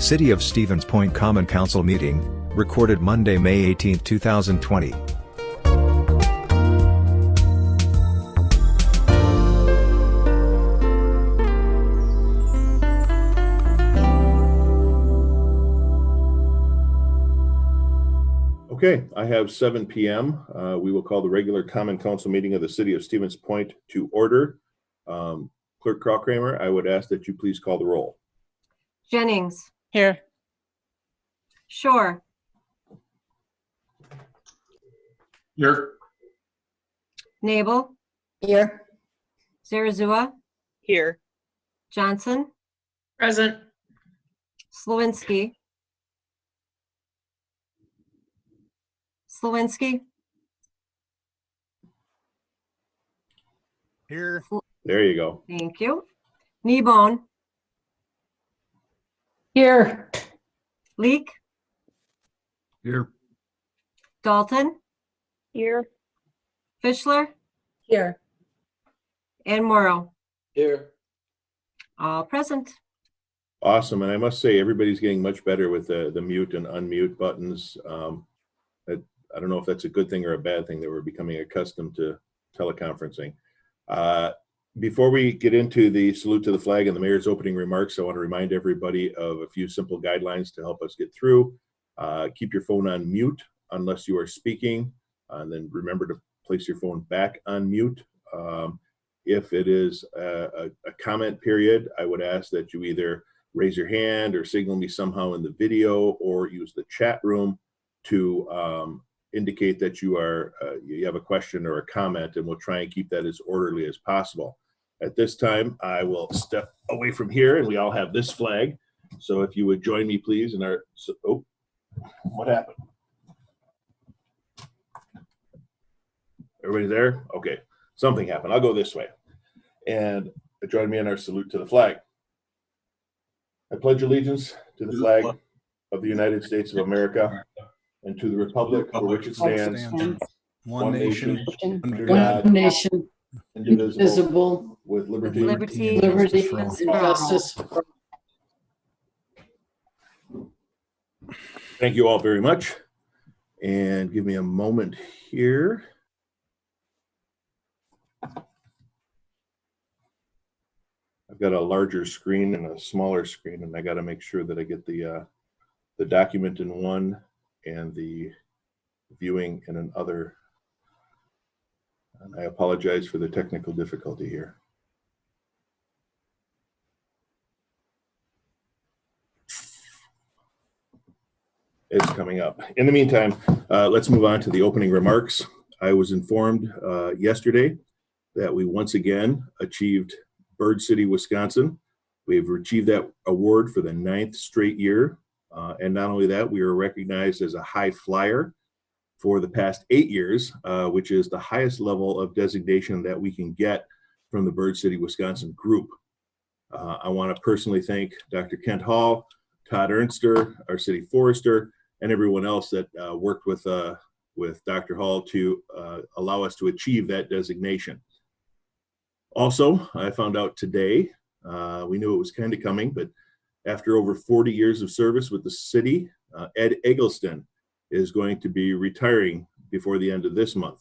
City of Stevens Point Common Council meeting, recorded Monday, May 18, 2020. Okay, I have 7 p.m. We will call the regular Common Council meeting of the City of Stevens Point to order. Clerk Kramer, I would ask that you please call the roll. Jennings. Here. Shore. Here. Nabel. Here. Zarazua. Here. Johnson. Present. Slowinski. Here. There you go. Thank you. Kneebone. Here. Leek. Here. Dalton. Here. Fischler. Here. And Morrow. Here. All present. Awesome, and I must say everybody's getting much better with the mute and unmute buttons. I don't know if that's a good thing or a bad thing that we're becoming accustomed to teleconferencing. Before we get into the salute to the flag and the mayor's opening remarks, I want to remind everybody of a few simple guidelines to help us get through. Keep your phone on mute unless you are speaking, and then remember to place your phone back on mute. If it is a comment period, I would ask that you either raise your hand or signal me somehow in the video or use the chat room to indicate that you have a question or a comment, and we'll try and keep that as orderly as possible. At this time, I will step away from here, and we all have this flag. So if you would join me, please, in our, oh, what happened? Everybody there? Okay, something happened. I'll go this way. And join me in our salute to the flag. I pledge allegiance to the flag of the United States of America and to the republic for which it stands, one nation, under God, indivisible, with liberty and justice. Thank you all very much. And give me a moment here. I've got a larger screen and a smaller screen, and I got to make sure that I get the document in one and the viewing in another. And I apologize for the technical difficulty here. It's coming up. In the meantime, let's move on to the opening remarks. I was informed yesterday that we once again achieved Bird City, Wisconsin. We've achieved that award for the 9th straight year. And not only that, we are recognized as a high flyer for the past 8 years, which is the highest level of designation that we can get from the Bird City, Wisconsin group. I want to personally thank Dr. Kent Hall, Todd Ernster, our city forester, and everyone else that worked with Dr. Hall to allow us to achieve that designation. Also, I found out today, we knew it was kind of coming, but after over 40 years of service with the city, Ed Eggleston is going to be retiring before the end of this month.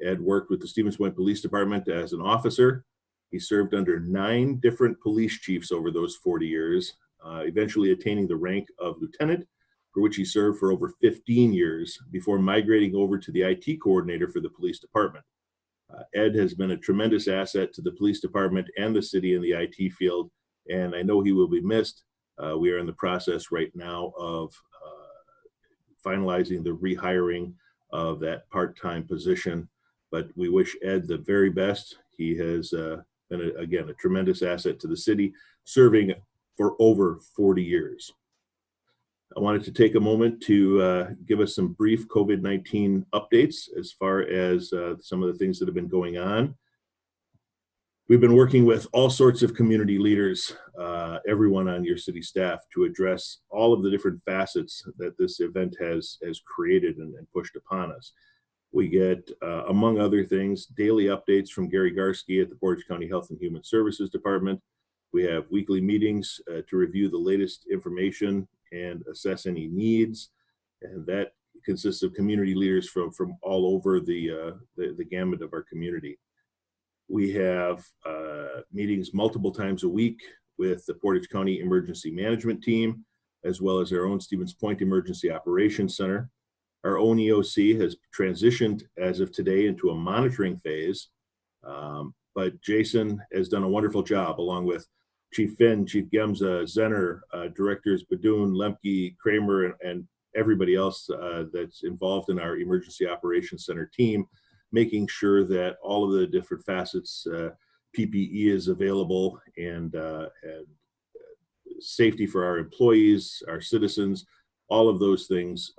Ed worked with the Stevens Point Police Department as an officer. He served under 9 different police chiefs over those 40 years, eventually attaining the rank of lieutenant, for which he served for over 15 years before migrating over to the IT coordinator for the police department. Ed has been a tremendous asset to the police department and the city in the IT field, and I know he will be missed. We are in the process right now of finalizing the rehiring of that part-time position, but we wish Ed the very best. He has been, again, a tremendous asset to the city, serving for over 40 years. I wanted to take a moment to give us some brief COVID-19 updates as far as some of the things that have been going on. We've been working with all sorts of community leaders, everyone on your city staff, to address all of the different facets that this event has created and pushed upon us. We get, among other things, daily updates from Gary Garski at the Portage County Health and Human Services Department, We have weekly meetings to review the latest information and assess any needs. And that consists of community leaders from all over the gamut of our community. We have meetings multiple times a week with the Portage County Emergency Management Team, as well as our own Stevens Point Emergency Operations Center. Our own EOC has transitioned as of today into a monitoring phase, but Jason has done a wonderful job along with Chief Finn, Chief Gemza, Zenner, Directors Badoon, Lemke, Kramer, and everybody else that's involved in our Emergency Operations Center team, making sure that all of the different facets, PPE is available, and safety for our employees, our citizens, all of those things.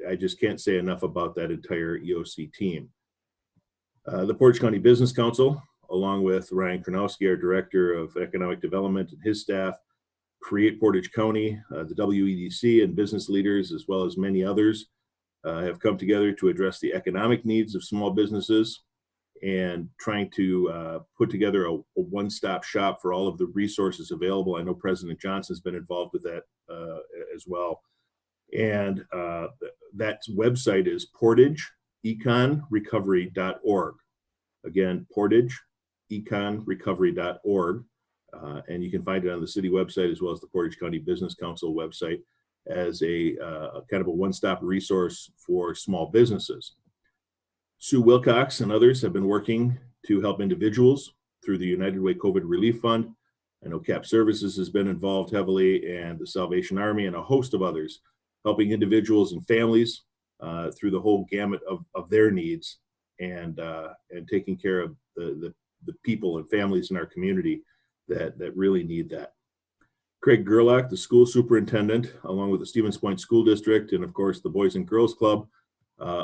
I just can't say enough about that entire EOC team. The Portage County Business Council, along with Ryan Kronowski, our Director of Economic Development, and his staff, Create Portage County, the WEDC, and business leaders, as well as many others, have come together to address the economic needs of small businesses and trying to put together a one-stop shop for all of the resources available. I know President Johnson's been involved with that as well. And that website is portageeconrecovery.org. Again, portageeconrecovery.org. And you can find it on the city website as well as the Portage County Business Council website as a kind of a one-stop resource for small businesses. Sue Wilcox and others have been working to help individuals through the United Way COVID Relief Fund. I know CAP Services has been involved heavily, and the Salvation Army, and a host of others, helping individuals and families through the whole gamut of their needs, and taking care of the people and families in our community that really need that. Craig Gerlach, the school superintendent, along with the Stevens Point School District, and of course the Boys and Girls Club,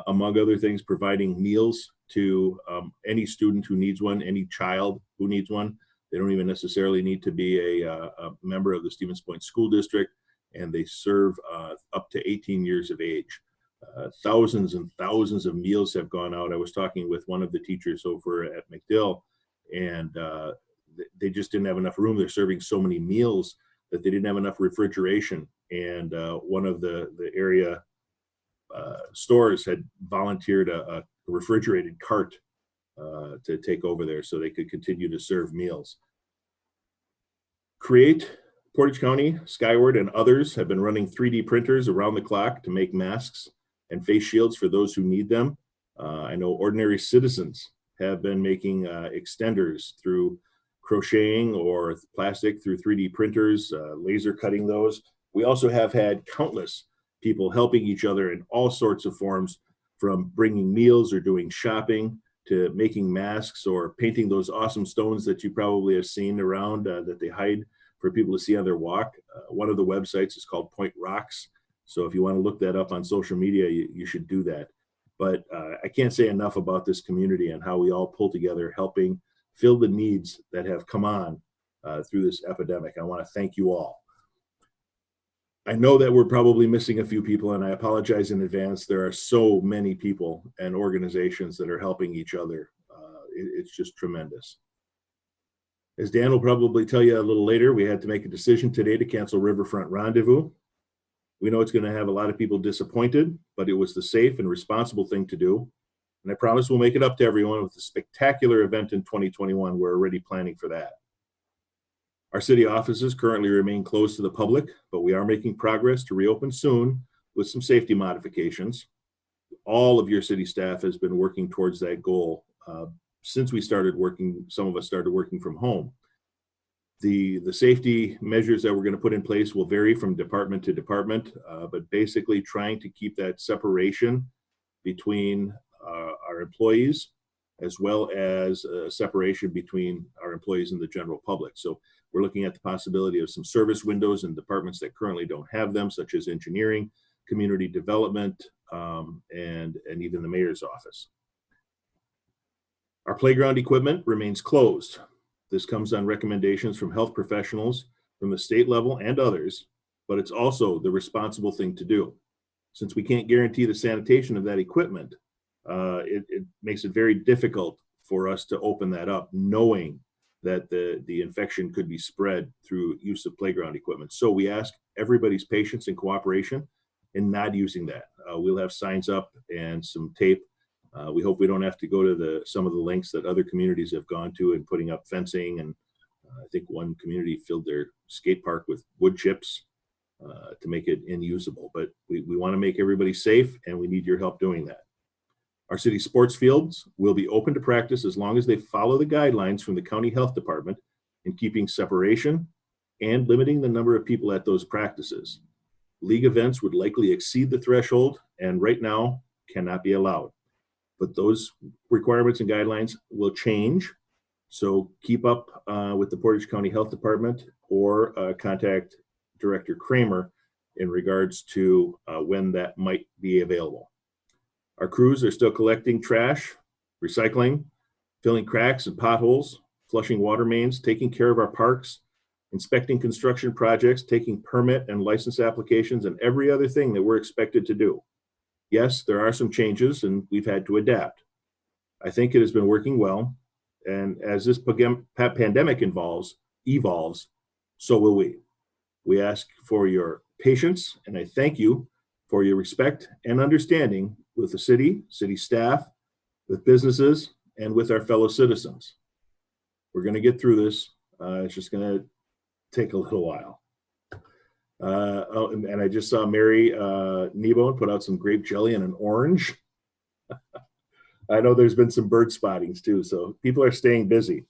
among other things, providing meals to any student who needs one, any child who needs one. They don't even necessarily need to be a member of the Stevens Point School District, and they serve up to 18 years of age. Thousands and thousands of meals have gone out. I was talking with one of the teachers over at McDill, and they just didn't have enough room. They're serving so many meals that they didn't have enough refrigeration. And one of the area stores had volunteered a refrigerated cart to take over there so they could continue to serve meals. Create, Portage County, Skyward, and others have been running 3D printers around the clock to make masks and face shields for those who need them. I know ordinary citizens have been making extenders through crocheting or plastic through 3D printers, laser cutting those. We also have had countless people helping each other in all sorts of forms, from bringing meals or doing shopping to making masks or painting those awesome stones that you probably have seen around that they hide for people to see on their walk. One of the websites is called Point Rocks. So if you want to look that up on social media, you should do that. But I can't say enough about this community and how we all pull together, helping fill the needs that have come on through this epidemic. I want to thank you all. I know that we're probably missing a few people, and I apologize in advance. There are so many people and organizations that are helping each other. It's just tremendous. As Dan will probably tell you a little later, we had to make a decision today to cancel Riverfront Rendezvous. We know it's going to have a lot of people disappointed, but it was the safe and responsible thing to do. And I promise we'll make it up to everyone with a spectacular event in 2021. We're already planning for that. Our city offices currently remain closed to the public, but we are making progress to reopen soon with some safety modifications. All of your city staff has been working towards that goal since we started working. Some of us started working from home. The safety measures that we're going to put in place will vary from department to department, but basically trying to keep that separation between our employees, as well as separation between our employees and the general public. So we're looking at the possibility of some service windows in departments that currently don't have them, such as engineering, community development, and even the mayor's office. Our playground equipment remains closed. This comes on recommendations from health professionals from the state level and others, but it's also the responsible thing to do. Since we can't guarantee the sanitation of that equipment, it makes it very difficult for us to open that up, knowing that the infection could be spread through use of playground equipment. So we ask everybody's patience and cooperation in not using that. We'll have signs up and some tape. We hope we don't have to go to some of the lengths that other communities have gone to in putting up fencing. And I think one community filled their skate park with wood chips to make it inusable. But we want to make everybody safe, and we need your help doing that. Our city sports fields will be open to practice as long as they follow the guidelines from the county health department in keeping separation and limiting the number of people at those practices. League events would likely exceed the threshold and right now cannot be allowed. But those requirements and guidelines will change. So keep up with the Portage County Health Department or contact Director Kramer in regards to when that might be available. Our crews are still collecting trash, recycling, filling cracks and potholes, flushing water mains, taking care of our parks, inspecting construction projects, taking permit and license applications, and every other thing that we're expected to do. Yes, there are some changes and we've had to adapt. I think it has been working well. And as this pandemic evolves, so will we. We ask for your patience, and I thank you for your respect and understanding with the city staff, with businesses, and with our fellow citizens. We're going to get through this. It's just going to take a little while. And I just saw Mary Nebo put out some grape jelly and an orange. I know there's been some bird spottings too, so people are staying busy.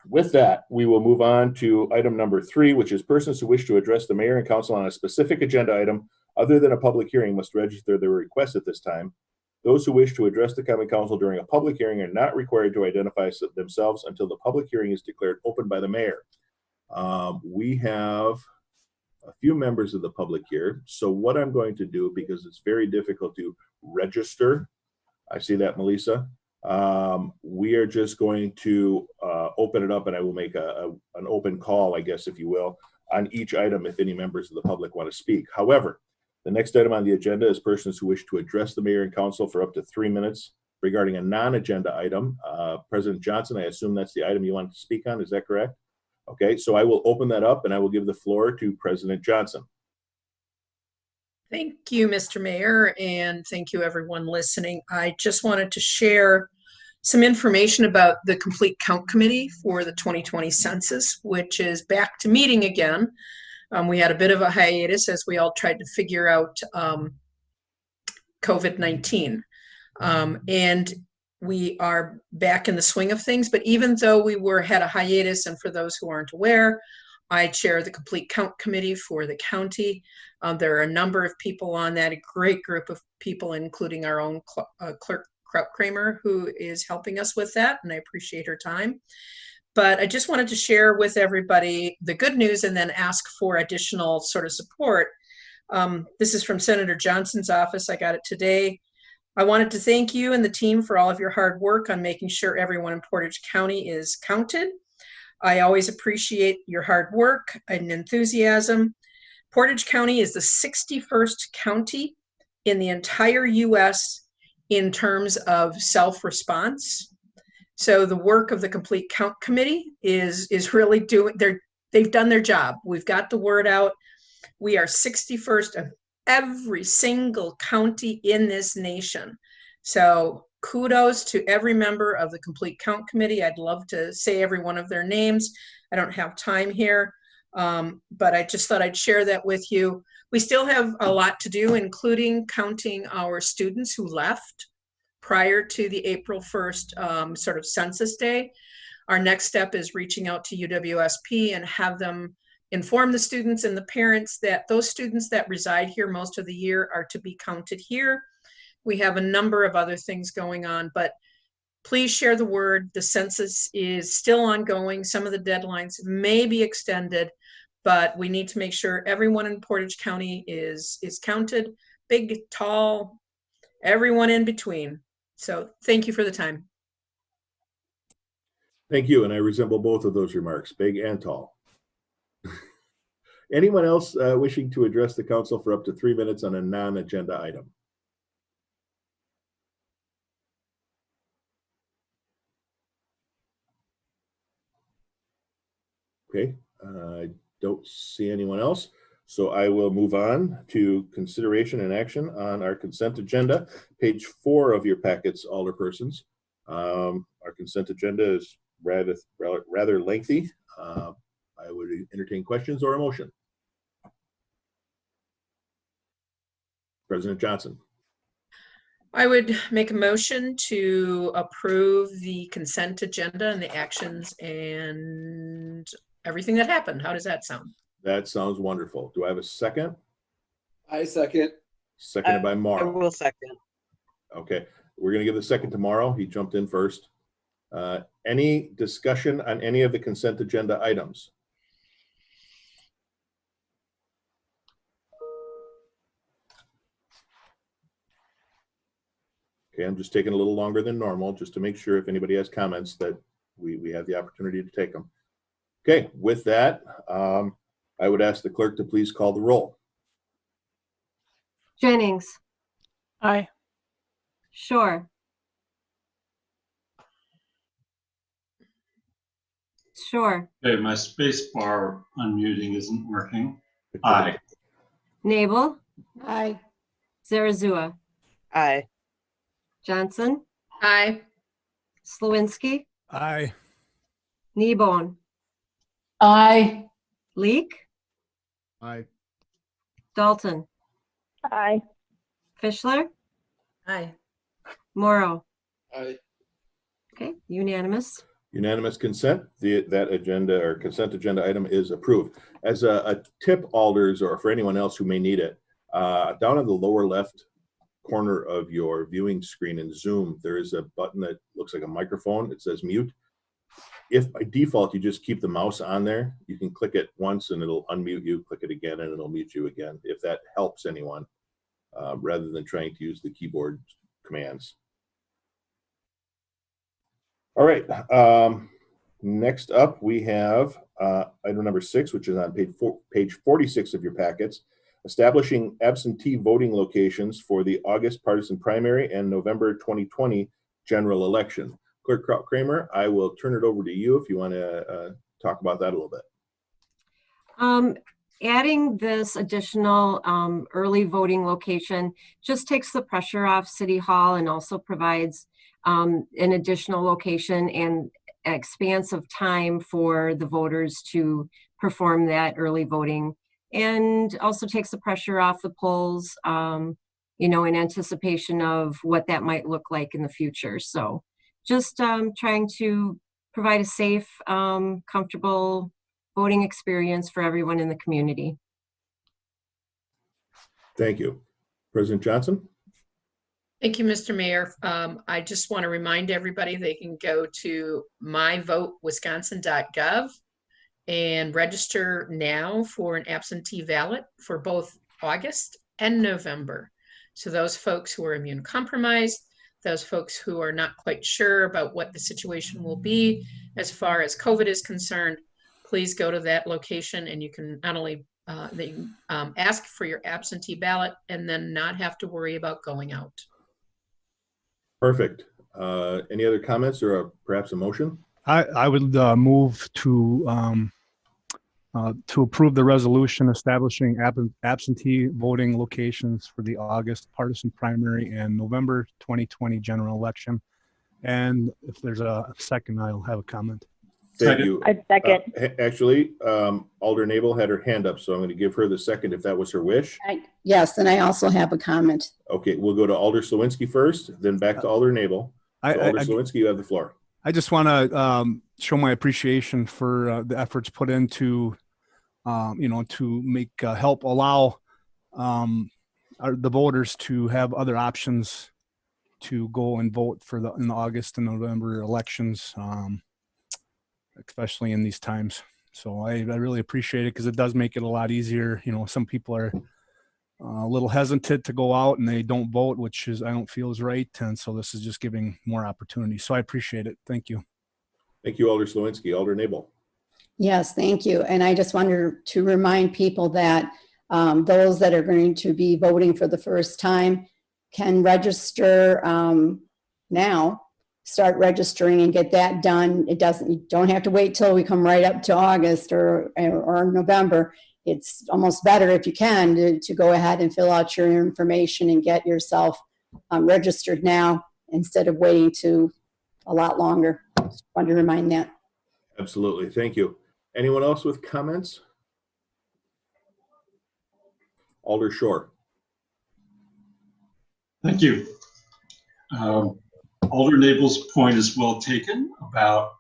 With that, we will move on to item number 3, which is persons who wish to address the mayor and council on a specific agenda item other than a public hearing must register their request at this time. Those who wish to address the common council during a public hearing are not required to identify themselves until the public hearing is declared open by the mayor. We have a few members of the public here. So what I'm going to do, because it's very difficult to register, I see that, Melissa. We are just going to open it up, and I will make an open call, I guess, if you will, on each item if any members of the public want to speak. However, the next item on the agenda is persons who wish to address the mayor and council for up to 3 minutes regarding a non-agenda item. President Johnson, I assume that's the item you want to speak on. Is that correct? Okay, so I will open that up and I will give the floor to President Johnson. Thank you, Mr. Mayor, and thank you everyone listening. I just wanted to share some information about the Complete Count Committee for the 2020 census, which is back to meeting again. We had a bit of a hiatus as we all tried to figure out COVID-19. And we are back in the swing of things, but even though we had a hiatus, and for those who aren't aware, I chair the Complete Count Committee for the county. There are a number of people on that, a great group of people, including our own clerk Kramer, who is helping us with that, and I appreciate her time. But I just wanted to share with everybody the good news and then ask for additional sort of support. This is from Senator Johnson's office. I got it today. I wanted to thank you and the team for all of your hard work on making sure everyone in Portage County is counted. I always appreciate your hard work and enthusiasm. Portage County is the 61st county in the entire U.S. in terms of self-response. So the work of the Complete Count Committee is really they've done their job. We've got the word out. We are 61st of every single county in this nation. So kudos to every member of the Complete Count Committee. I'd love to say every one of their names. I don't have time here, but I just thought I'd share that with you. We still have a lot to do, including counting our students who left prior to the April 1st sort of census day. Our next step is reaching out to UWSP and have them inform the students and the parents that those students that reside here most of the year are to be counted here. We have a number of other things going on, but please share the word. The census is still ongoing. Some of the deadlines may be extended, but we need to make sure everyone in Portage County is counted, big, tall, everyone in between. So thank you for the time. Thank you, and I resemble both of those remarks, big and tall. Anyone else wishing to address the council for up to 3 minutes on a non-agenda item? Okay, I don't see anyone else. So I will move on to consideration and action on our consent agenda. Page 4 of your packets, alderpersons. Our consent agenda is rather lengthy. I would entertain questions or a motion. President Johnson. I would make a motion to approve the consent agenda and the actions and everything that happened. How does that sound? That sounds wonderful. Do I have a second? I second. Seconded by I Morrow. will second. Okay, we're going to give the second to Morrow. He jumped in first. Any discussion on any of the consent agenda items? Okay, I'm just taking a little longer than normal just to make sure if anybody has comments that we have the opportunity to take them. Okay, with that, I would ask the clerk to please call the roll. Jennings, Aye. Shore. Shore, Okay, my space bar unmuting isn't working. Aye. Nabel, Aye. Zarazua, Aye. Johnson, Aye. Slawinski, Aye. Kneebone, Aye. Leek, Aye. Dalton, Aye. Fischler, Aye. Morrow. Aye. Okay, unanimous. Unanimous consent. That agenda or consent agenda item is approved. As a tip, alders, or for anyone else who may need it, down in the lower left corner of your viewing screen in Zoom, there is a button that looks like a microphone. It says mute. If by default you just keep the mouse on there, you can click it once and it'll unmute you, click it again and it'll mute you again, if that helps anyone, rather than trying to use the keyboard commands. All right, next up we have item number 6, which is on page 46 of your packets, establishing absentee voting locations for the August partisan primary and November 2020 general election. Clerk Kramer, I will turn it over to you if you want to talk about that a little bit. Adding this additional early voting location just takes the pressure off City Hall and also provides an additional location and expanse of time for the voters to perform that early voting, and also takes the pressure off the polls, you know, in anticipation of what that might look like in the future. So just trying to provide a safe, comfortable voting experience for everyone in the community. Thank you. President Johnson? Thank you, Mr. Mayor. I just want to remind everybody they can go to myvotewisconsin.gov and register now for an absentee ballot for both August and November. So those folks who are immunocompromised, those folks who are not quite sure about what the situation will be as far as COVID is concerned, please go to that location and you can not only ask for your absentee ballot and then not have to worry about going out. Perfect. Any other comments or perhaps a motion? I would move to approve the resolution establishing absentee voting locations for the August partisan primary and November 2020 general election. And if there's a second, I'll have a comment. Thank you. I second. Actually, Alder Nabel had her hand up, so I'm going to give her the second if that was her wish. Yes, and I also have a comment. Okay, we'll go to Alder Slawinski first, then back to Alder Nabel. So Alder Slawinski, you have the floor. I just want to show my appreciation for the efforts put into, you know, to make help allow the voters to have other options to go and vote for in the August and November elections, especially in these times. So I really appreciate it because it does make it a lot easier. You know, some people are a little hesitant to go out and they don't vote, which is I don't feel is right. And so this is just giving more opportunity. So I appreciate it. Thank you. Thank you, Alder Slawinski. Alder Nabel. Yes, thank you. And I just wanted to remind people that those that are going to be voting for the first time can register now start registering and get that done. You don't have to wait till we come right up to August or November. It's almost better if you can to go ahead and fill out your information and get yourself registered now instead of waiting to a lot longer. Just wanted to remind that. Absolutely. Thank you. Anyone else with comments? Alder Shore. Thank you. Alder Nable's point is well taken about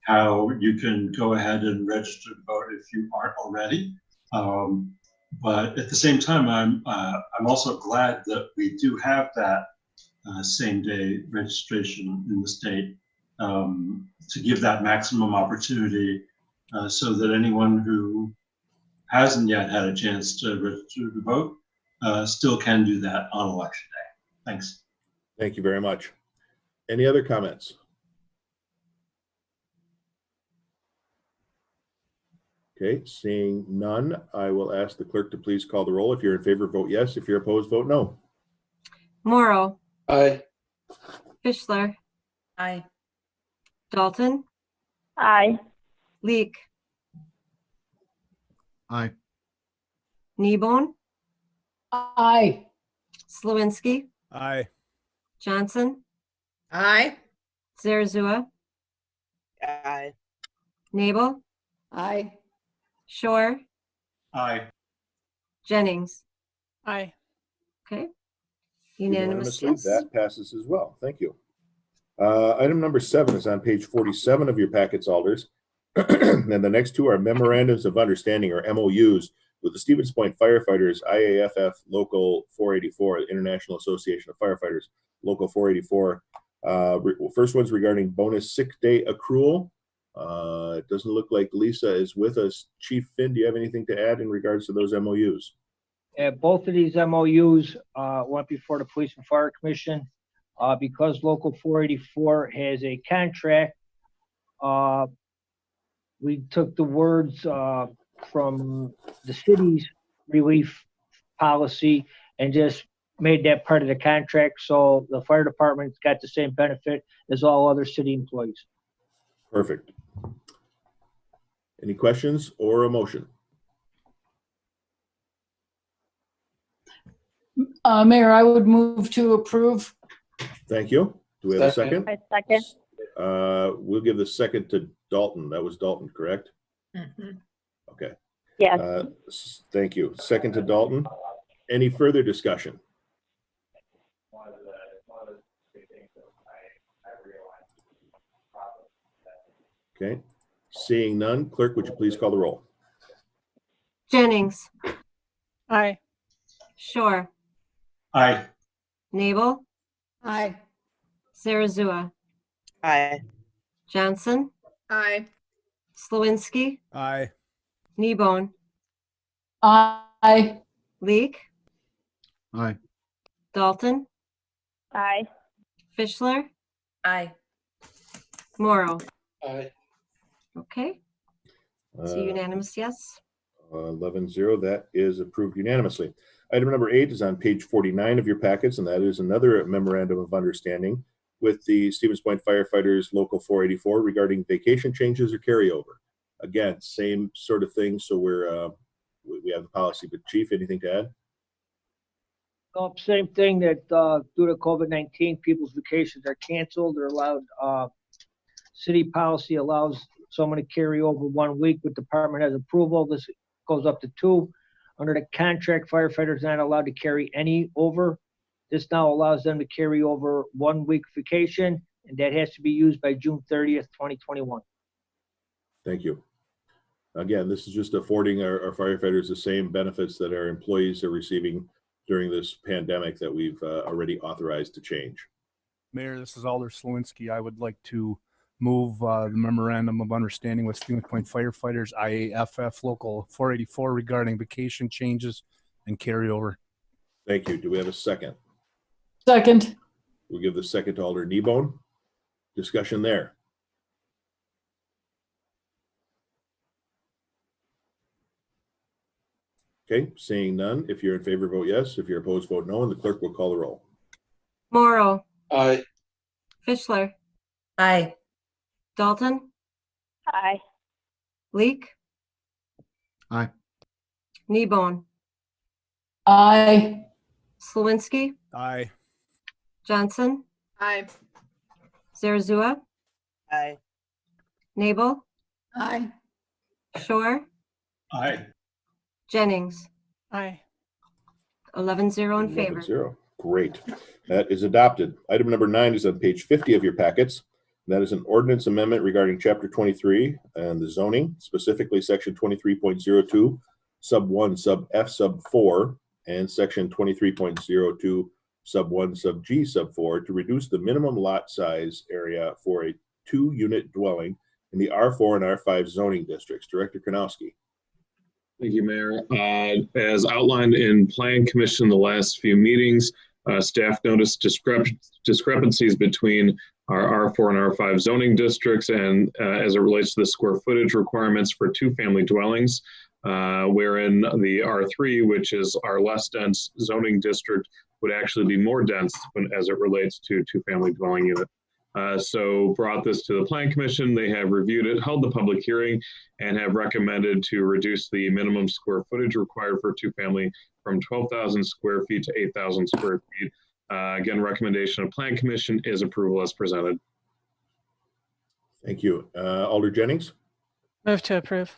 how you can go ahead and register to vote if you aren't already. But at the same time, I'm also glad that we do have that same day registration in the state to give that maximum opportunity so that anyone who hasn't yet had a chance to register to vote still can do that on election day. Thanks. Thank you very much. Any other comments? Okay, seeing none, I will ask the clerk to please call the roll. If you're in favor, vote yes. If you're opposed, vote no. Morrow, Aye. Fischler, Aye. Dalton, Aye. Leek, Aye. Kneebone, Aye. Slawinski, Aye. Johnson, Aye. Zarzua, Aye. Nabel, Aye. Shore, Aye. Jennings. Aye. Okay. Unanimous, yes. That passes as well. Thank you. Item number 7 is on page 47 of your packets, Alders. And the next two are memorandums of understanding, or MOUs, with the Stevens Point Firefighters, IAFF Local 484, International Association of Firefighters, Local 484. First one's regarding bonus sick day accrual. It doesn't look like Lisa is with us. Chief Finn, do you have anything to add in regards to those MOUs? Both of these MOUs went before the Police and Fire Commission because Local 484 has a contract. We took the words from the city's relief policy and just made that part of the contract, so the fire department's got the same benefit as all other city employees. Perfect. Any questions or a motion? Mayor, I would move to approve. Thank you. Do we have a second? I second. We'll give the second to Dalton. That was Dalton, correct? Mhm. Okay. Yes. Thank you. Second to Dalton. Any further discussion? Okay. Seeing none, clerk, would you please call the roll? Jennings, Aye. Shore, Aye. Nabel, Aye. Zarzua, Aye. Johnson, Aye. Slawinski, Aye. Kneebone, Aye. Leek, Aye. Dalton, Aye. Fischler, Aye. Morrow. Aye. Okay, so unanimous, yes. 11-0, that is approved unanimously. Item number 8 is on page 49 of your packets, and that is another memorandum of understanding with the Stevens Point Firefighters Local 484 regarding vacation changes or carryover. Again, same sort of thing. So we have the policy, but Chief, anything to add? Same thing that due to COVID-19, people's vacations are canceled. They're allowed, city policy allows someone to carry over 1 week, but department has approval. This goes up to 2. Under the contract, firefighters are not allowed to carry any over. This now allows them to carry over 1 week vacation, and that has to be used by June 30th, 2021. Thank you. Again, this is just affording our firefighters the same benefits that our employees are receiving during this pandemic that we've already authorized to change. Mayor, this is Alder Slawinski. I would like to move the memorandum of understanding with Stevens Point Firefighters, IAFF Local 484 regarding vacation changes and carryover. Thank you. Do we have a second? Second. We'll give the second to Alder Kneebone. Discussion there. Okay, seeing none. If you're in favor, vote yes. If you're opposed, vote no, and the clerk will call the roll. Morrow, Aye. Fischler, Aye. Dalton, Aye. Leek, Aye. Kneebone, Aye. Slawinski, Aye. Johnson, Aye. Zarazua, Aye. Nabel, Aye. Shore, Aye. Jennings. Aye. 11-0 in favor. 11-0. Great. That is adopted. Item number 9 is on page 50 of your packets. That is an ordinance amendment regarding Chapter 23 and the zoning, specifically Section 23.02, Sub 1, Sub F, Sub 4, and Section 23.02, Sub 1, Sub G, Sub 4, to reduce the minimum lot size area for a 2-unit dwelling in the R4 and R5 zoning districts. Director Kanowski. Thank you, Mayor. As outlined in Plan Commission the last few meetings, staff noticed discrepancies between our R4 and R5 zoning districts and as it relates to the square footage requirements for 2-family dwellings, wherein the R3, which is our less dense zoning district, would actually be more dense as it relates to 2-family dwelling unit. So brought this to the Plan Commission. They have reviewed it, held the public hearing, and have recommended to reduce the minimum square footage required for 2-family from 12,000 square feet to 8,000 square feet. Again, recommendation of Plan Commission is approval as presented. Thank you. Alder Jennings. Move to approve.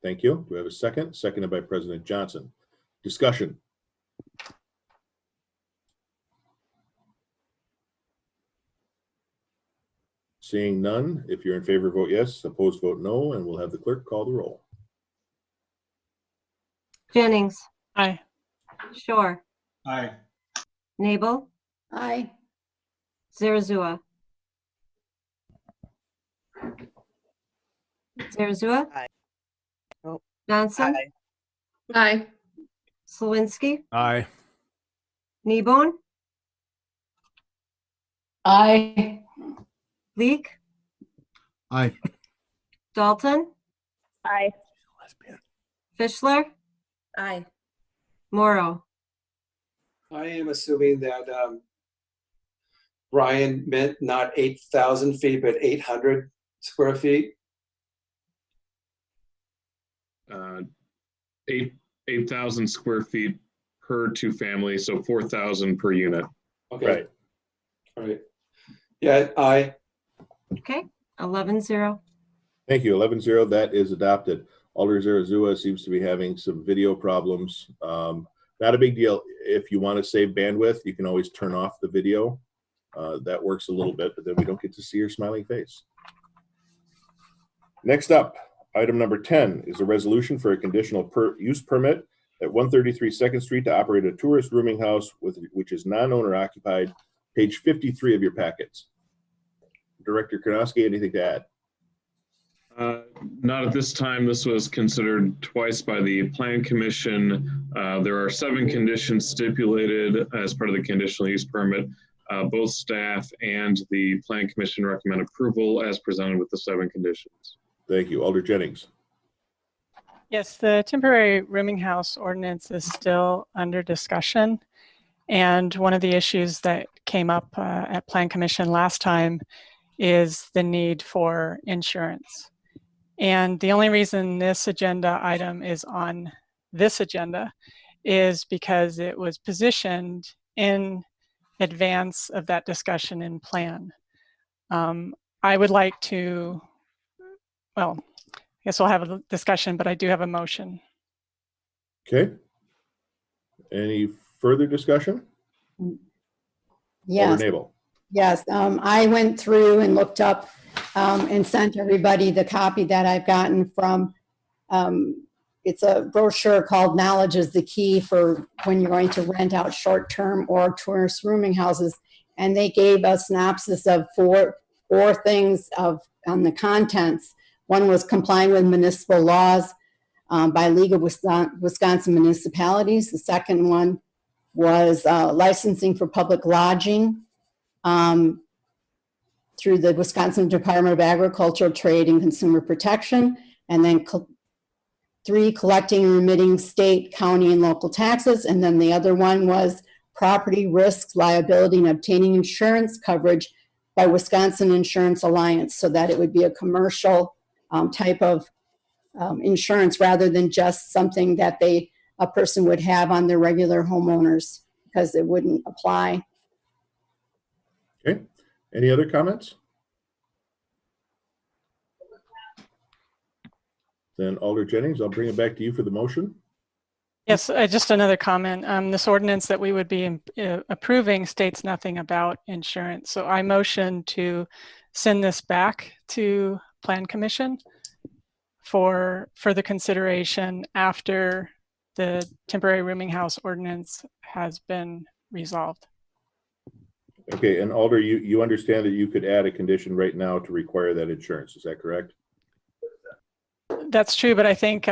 Thank you. Do we have a second? Seconded by President Johnson. Discussion. Seeing none, if you're in favor, vote yes. Opposed, vote no, and we'll have the clerk call the roll. Jennings, Aye. Shore, Aye. Nabel, Aye. Zarazua. Zarazua. Aye. Oh. Johnson, Aye. Slawinski, Aye. Kneebone, Aye. Leek, Aye. Dalton, Aye. Fischler, Aye. Morrow. I am assuming that Brian meant not 8,000 feet, but 800 square feet. 8,000 square feet per 2-family, so 4,000 per unit. Okay. Right. All right. Yeah, aye. Okay, 11-0. Thank you. 11-0. That is adopted. Alder Zarazua seems to be having some video problems. Not a big deal. If you want to save bandwidth, you can always turn off the video. That works a little bit, but then we don't get to see your smiling face. Next up, item number 10 is a resolution for a conditional use permit at 133 2nd Street to operate a tourist rooming house which is non-owner occupied. Page 53 of your packets. Director Karnowski, anything to add? Not at this time. This was considered twice by the Plan Commission. There are 7 conditions stipulated as part of the conditional use permit. Both staff and the Plan Commission recommend approval as presented with the 7 conditions. Thank you. Alder Jennings. Yes, the temporary rooming house ordinance is still under discussion. And one of the issues that came up at Plan Commission last time is the need for insurance. And the only reason this agenda item is on this agenda is because it was positioned in advance of that discussion in Plan. I would like to, well, I guess we'll have a discussion, but I do have a motion. Okay. Any further discussion? Yes. Alder Nabel. Yes, I went through and looked up and sent everybody the copy that I've gotten from, it's a brochure called Knowledge is the Key for when you're going to rent out short-term or tourist rooming houses. And they gave a synopsis of four things on the contents. One was complying with municipal laws by League of Wisconsin Municipalities. The second one was licensing for public lodging through the Wisconsin Department of Agriculture, Trade, and Consumer Protection. And then 3, collecting and remitting state, county, and local taxes. And then the other one was property risks, liability, and obtaining insurance coverage by Wisconsin Insurance Alliance, so that it would be a commercial type of insurance rather than just something that a person would have on their regular homeowners, because it wouldn't apply. Okay. Any other comments? Then Alder Jennings, I'll bring it back to you for the motion. Yes, just another comment. This ordinance that we would be approving states nothing about insurance. So I motion to send this back to Plan Commission for further consideration after the temporary rooming house ordinance has been resolved. Okay, and Alder, you understand that you could add a condition right now to require that insurance, is that correct? That's true, but I think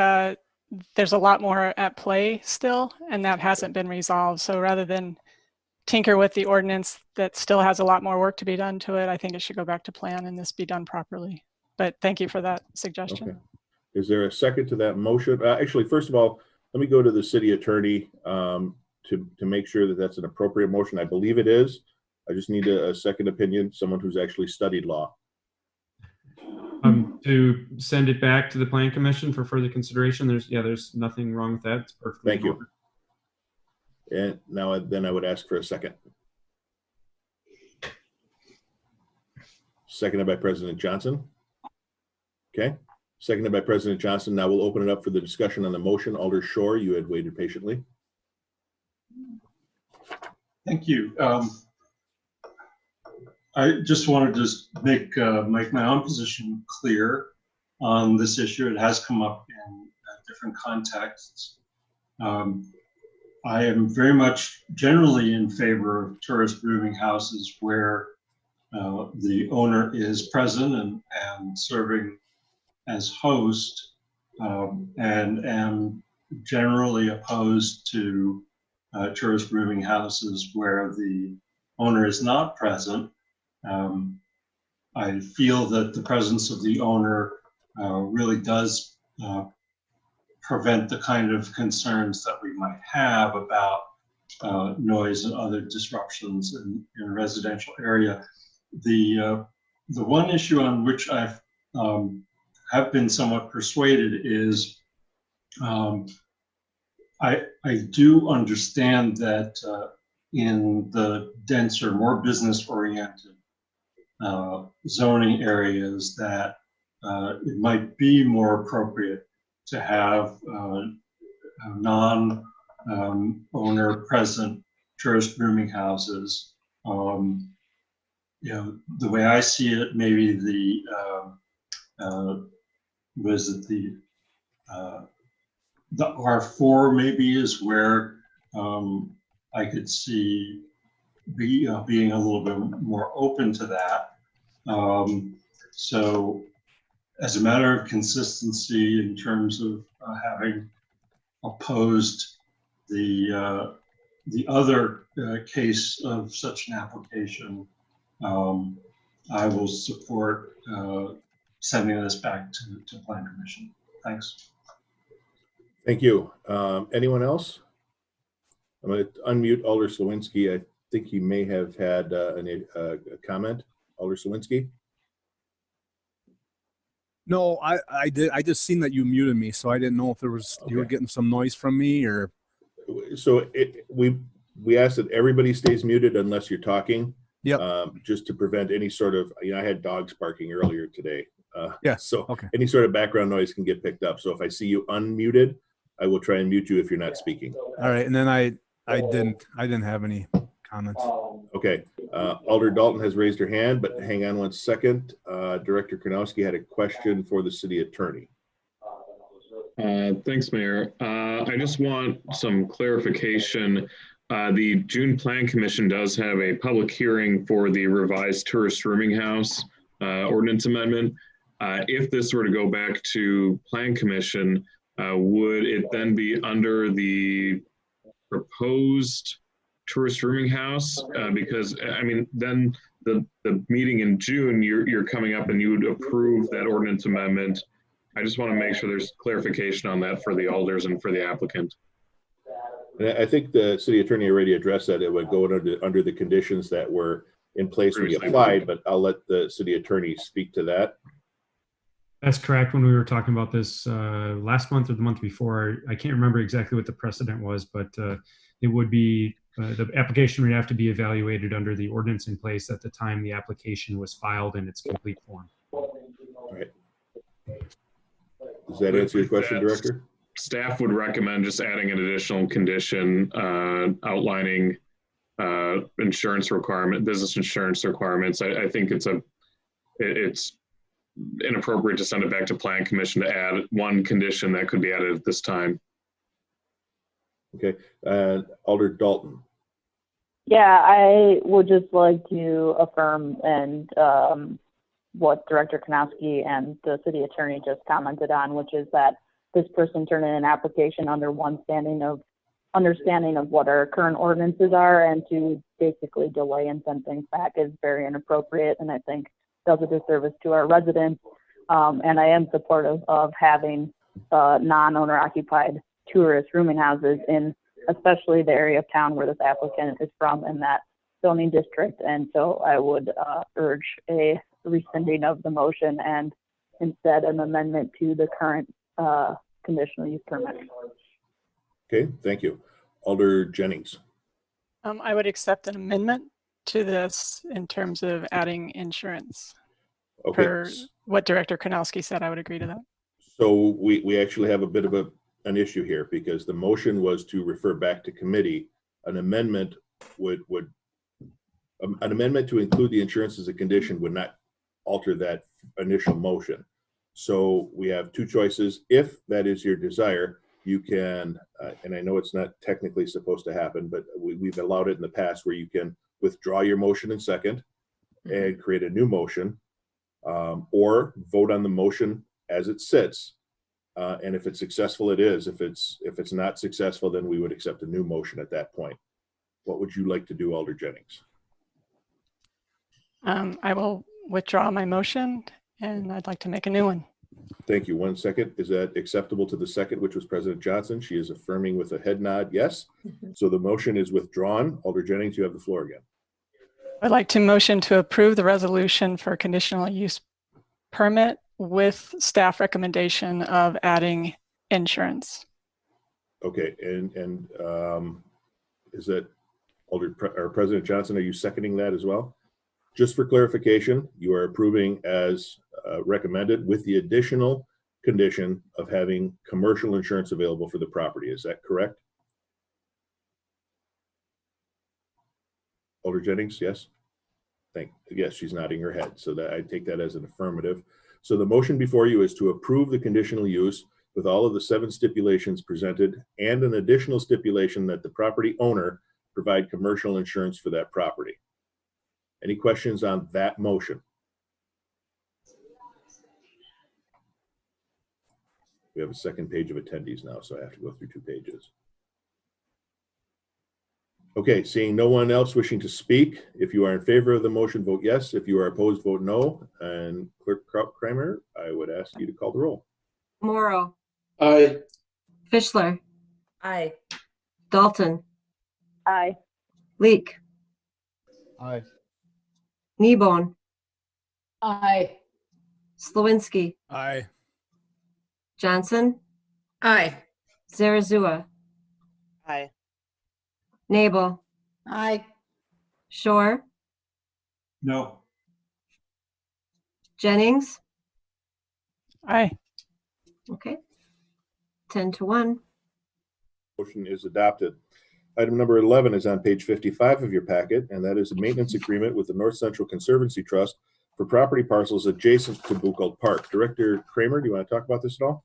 there's a lot more at play still, and that hasn't been resolved. So rather than tinker with the ordinance that still has a lot more work to be done to it, I think it should go back to plan and this be done properly. But thank you for that suggestion. Okay. Is there a second to that motion? Actually, first of all, let me go to the city attorney to make sure that that's an appropriate motion. I believe it is. I just need a second opinion, someone who's actually studied law. To send it back to the Plan Commission for further consideration. There's nothing wrong with that. It's perfectly Thank you. And now then I would ask for a second. Seconded by President Johnson. Okay. Seconded by President Johnson. Now we'll open it up for the discussion on the motion. Alder Shore, you had waited patiently. Thank you. I just wanted to make my own position clear on this issue. It has come up in different contexts. I am very much generally in favor of tourist rooming houses where the owner is present and serving as host, and am generally opposed to tourist rooming houses where the owner is not present. I feel that the presence of the owner really does prevent the kind of concerns that we might have about noise and other disruptions in a residential area. The one issue on which I have been somewhat persuaded is I do understand that in the denser, more business-oriented zoning areas that it might be more appropriate to have non-owner present tourist rooming houses. The way I see it, maybe the R4 maybe is where I could see being a little bit more open to that. So as a matter of consistency in terms of having opposed the other case of such an application, I will support sending this back to Plan Commission. Thanks. Thank you. Anyone else? I'm going to unmute Alder Slawinski. I think he may have had a comment. Alder Slawinski? No, I did. I just seen that you muted me, so I didn't know if there was you were getting some noise from me or. So we ask that everybody stays muted unless you're talking. Yep. Just to prevent any sort of, I had dogs barking earlier today. So okay. Any sort of background noise can get picked up. So if I see you unmuted, I will try and mute you if you're not speaking. All right, and then I didn't have any comments. Okay. Alder Dalton has raised her hand, but hang on one second. Director Karnowski had a question for the city attorney. Thanks, Mayor. I just want some clarification. The June Plan Commission does have a public hearing for the revised tourist rooming house ordinance amendment. If this were to go back to Plan Commission, would it then be under the proposed tourist rooming house? Because I mean, then the meeting in June, you're coming up and you would approve that ordinance amendment. I just want to make sure there's clarification on that for the alders and for the applicant. And I think the city attorney already addressed that. It would go under the conditions that were in place when you Previously. applied, but I'll let the city attorney speak to that. That's correct. When we were talking about this last month or the month before, I can't remember exactly what the precedent was, but it would be the application would have to be evaluated under the ordinance in place at the time the application was filed in its complete form. All right. Does that answer your question, Director? Staff would recommend just adding an additional condition outlining insurance requirement, business insurance requirements. I think it's inappropriate to send it back to Plan Commission to add one condition that could be added at this time. Okay. Alder Dalton. Yeah, I would just like to affirm and what Director Kanowski and the city attorney just commented on, which is that this person turned in an application under one understanding of what our current ordinances are, and to basically delay and send things back is very inappropriate, and I think does a disservice to our residents. And I am supportive of having non-owner occupied tourist rooming houses in especially the area of town where this applicant is from in that zoning district. And so I would urge a rescinding of the motion and instead an amendment to the current conditional use permit. Okay, thank you. Alder Jennings. I would accept an amendment to this in terms of adding insurance. Okay. Per what Director Kanowski said, I would agree to that. So we actually have a bit of an issue here because the motion was to refer back to committee. An amendment an amendment to include the insurance as a condition would not alter that initial motion. So we have two choices. If that is your desire, you can, and I know it's not technically supposed to happen, but we've allowed it in the past where you can withdraw your motion in second and create a new motion, or vote on the motion as it sits. And if it's successful, it is. If it's not successful, then we would accept a new motion at that point. What would you like to do, Alder Jennings? I will withdraw my motion and I'd like to make a new one. Thank you. 1 second. Is that acceptable to the second, which was President Johnson? She is affirming with a head nod, yes. So the motion is withdrawn. Alder Jennings, you have the floor again. I'd like to motion to approve the resolution for conditional use permit with staff recommendation of adding insurance. Okay, and is that President Johnson, are you seconding that as well? Just for clarification, you are approving as recommended with the additional condition of having commercial insurance available for the property. Is that correct? Alder Jennings, yes? Yes, she's nodding her head. So that I take that as an affirmative. So the motion before you is to approve the conditional use with all of the 7 stipulations presented and an additional stipulation that the property owner provide commercial insurance for that property. Any questions on that motion? We have a second page of attendees now, so I have to go through 2 pages. Okay, seeing no one else wishing to speak, if you are in favor of the motion, vote yes. If you are opposed, vote no. And Clerk Kramer, I would ask you to call the roll. Morrow. Aye. Fischler. Aye. Dalton. Aye. Leek. Aye. Kneebone. Aye. Slawinski. Aye. Johnson. Aye. Zarazua. Aye. Nabel. Aye. Shore. No. Jennings. Aye. Okay. 10-1. Motion is adopted. Item number 11 is on page 55 of your packet, and that is a maintenance agreement with the North Central Conservancy Trust for property parcels adjacent to Buchwald Park. Director Kramer, do you want to talk about this at all?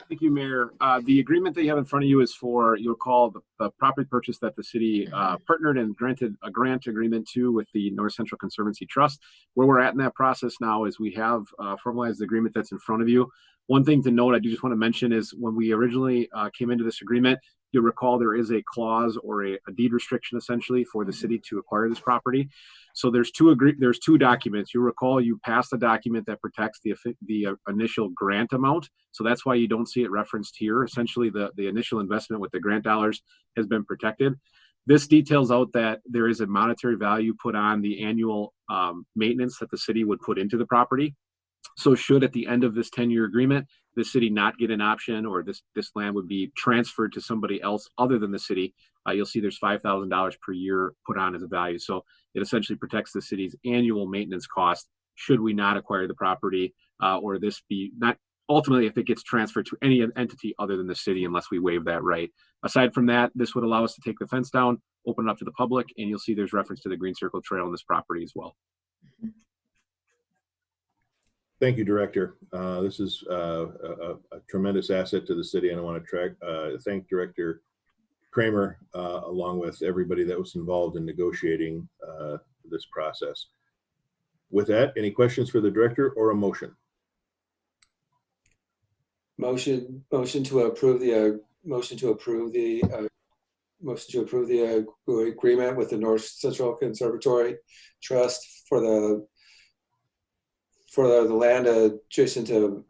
Thank you, Mayor. The agreement that you have in front of you is for, you'll recall, the property purchase that the city partnered and granted a grant agreement to with the North Central Conservancy Trust. Where we're at in that process now is we have formalized the agreement that's in front of you. One thing to note, I do just want to mention, is when we originally came into this agreement, you'll recall there is a clause or a deed restriction essentially for the city to acquire this property. So there's two documents. You recall you passed a document that protects the initial grant amount. So that's why you don't see it referenced here. Essentially, the initial investment with the grant dollars has been protected. This details out that there is a monetary value put on the annual maintenance that the city would put into the property. So should at the end of this 10-year agreement, the city not get an option, or this land would be transferred to somebody else other than the city, you'll see there's $5,000 per year put on as a value. So it essentially protects the city's annual maintenance cost should we not acquire the property, or this be not ultimately if it gets transferred to any entity other than the city, unless we waive that right. Aside from that, this would allow us to take the fence down, open it up to the public, and you'll see there's reference to the Green Circle Trail on this property as well. Thank you, Director. This is a tremendous asset to the city, and I want to thank Director Kramer, along with everybody that was involved in negotiating this process. With that, any questions for the Director or a motion? Motion to approve the agreement with the North Central Conservatory Trust for the land adjacent to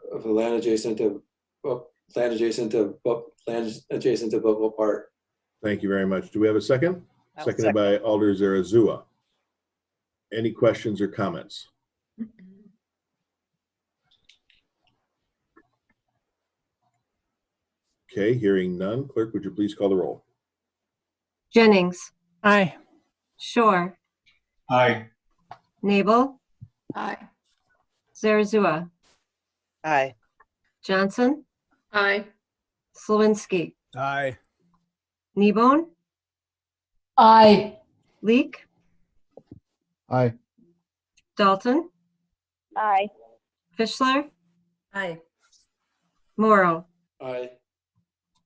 Bobo Park. Thank you very much. Do we have a second? Seconded by Alder Zarazua. Any questions or comments? Okay, hearing none. Clerk, would you please call the roll? Jennings, Aye. Shore, Aye. Nabel, Aye. Zarazua, Aye. Johnson, Aye. Slawinski, Aye. Kneebone, Aye. Leek, Aye. Dalton, Aye. Fischler, Aye. Morrow. Aye.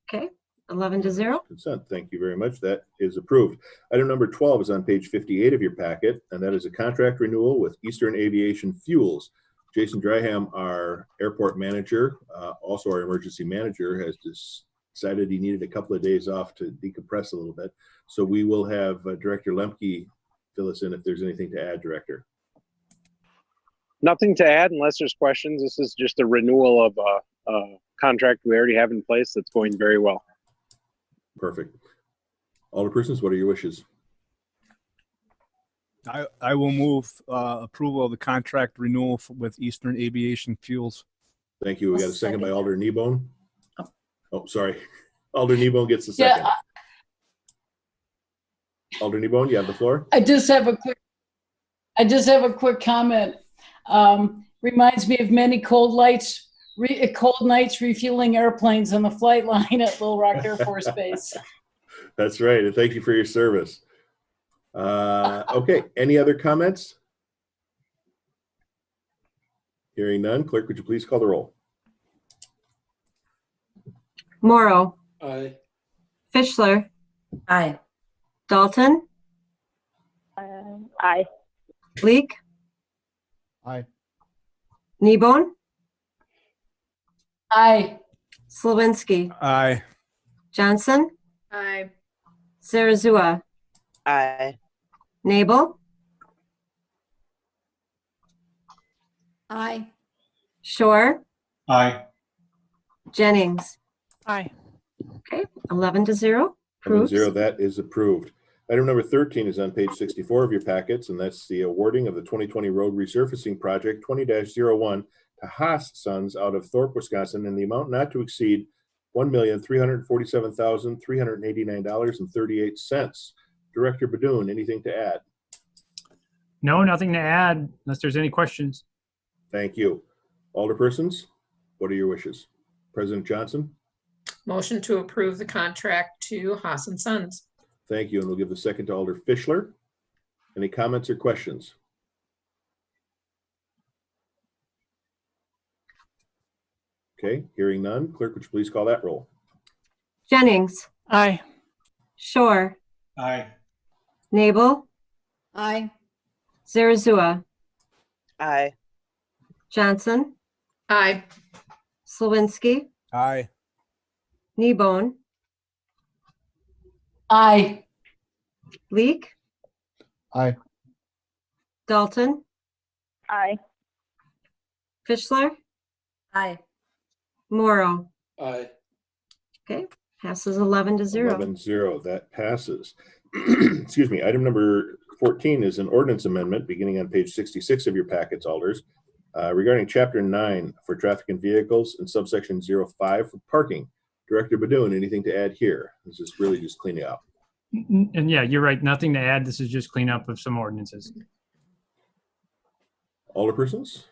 Okay, 11-0. Consent. Thank you very much. That is approved. Item number 12 is on page 58 of your packet, and that is a contract renewal with Eastern Aviation Fuels. Jason Dryham, our airport manager, also our emergency manager, has decided he needed a couple of days off to decompress a little bit. So we will have Director Lemke fill us in if there's anything to add, Director. Nothing to add unless there's questions. This is just a renewal of a contract we already have in place that's going very well. Perfect. Alderpersons, what are your wishes? I will move approval of the contract renewal with Eastern Aviation Fuels. Thank you. We got a second by Alder Kneebone. Oh, sorry. Alder Kneebone gets the second. Yeah, Alder Kneebone, you have the floor. I just have a quick comment. Reminds me of many cold nights refueling airplanes on the flight line at Little Rock Air Force Base. That's right. And thank you for your service. Okay. Any other comments? Hearing none. Clerk, would you please call the roll? Morrow, Aye. Fischler, Aye. Dalton, Aye. Leek, Aye. Kneebone, Aye. Slawinski, Aye. Johnson, Aye. Zarazua, Aye. Nabel, Aye. Shore, Aye. Jennings. Aye. Okay, 11-0. 11-0, that is approved. Item number 13 is on page 64 of your packets, and that's the awarding of the 2020 road resurfacing project 20-01 to Haas Sons out of Thorpe, Wisconsin, in the amount not to exceed $1,347,389.38. Director Badoon, anything to add? No, nothing to add unless there's any questions. Thank you. Alderpersons, what are your wishes? President Johnson? Motion to approve the contract to Haas and Sons. Thank you, and we'll give the second to Alder Fischler. Any comments or questions? Okay, hearing none. Clerk, would you please call that roll? Jennings, Aye. Shore, Aye. Nabel, Aye. Zarazua, Aye. Johnson, Aye. Slawinski, Aye. Kneebone, Aye. Leek, Aye. Dalton, Aye. Fischler, Aye. Morrow. Aye. Okay, passes 11-0. 11-0, that passes. excuse me, item number 14 is an ordinance amendment beginning on page 66 of your packets, Alders, regarding Chapter 9 for traffic and vehicles and subsection 05 for parking. Director Badoon, anything to add here? This is really just cleaning up. And yeah, you're right. Nothing to add. This is just cleanup of some ordinances. Alderpersons?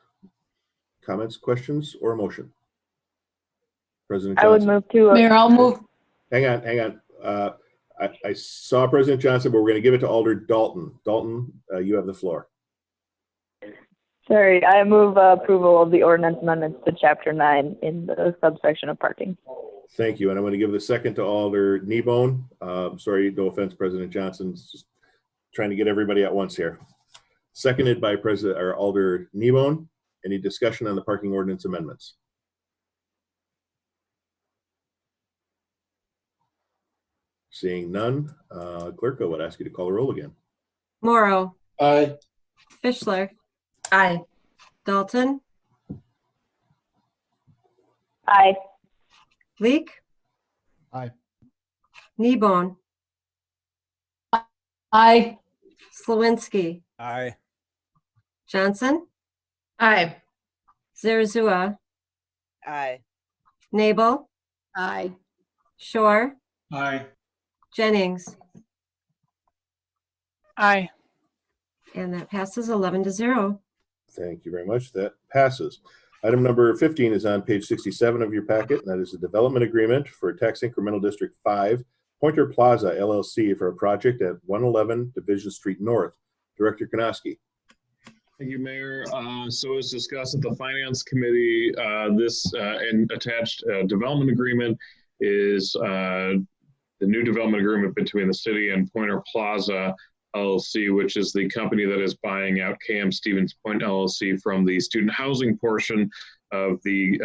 Comments, questions, or a motion? President I would Johnson. move to. Mayor, I'll move. Hang on. I saw President Johnson, but we're going to give it to Alder Dalton. Dalton, you have the floor. Sorry, I move approval of the ordinance amendments to Chapter 9 in the subsection of parking. Thank you. And I'm going to give the second to Alder Kneebone. Sorry, no offense, President Johnson. Just trying to get everybody at once here. Seconded by Alder Kneebone. Any discussion on the parking ordinance amendments? Seeing none, Clerk, I would ask you to call the roll again. Morrow. Aye. Fischler. Aye. Dalton. Aye. Leek. Aye. Kneebone. Aye. Slawinski. Aye. Johnson. Aye. Zarazua. Aye. Nabel. Aye. Shore. Aye. Jennings. Aye. And that passes 11-0. Thank you very much. That passes. Item number 15 is on page 67 of your packet, and that is the development agreement for Tax Incremental District 5, Pointer Plaza LLC for a project at 111 Division Street North. Director Kanoski. Thank you, Mayor. So as discussed at the Finance Committee, this and attached development agreement is the new development agreement between the city and Pointer Plaza LLC, which is the company that is buying out KM Stevens Point LLC from the student housing portion of the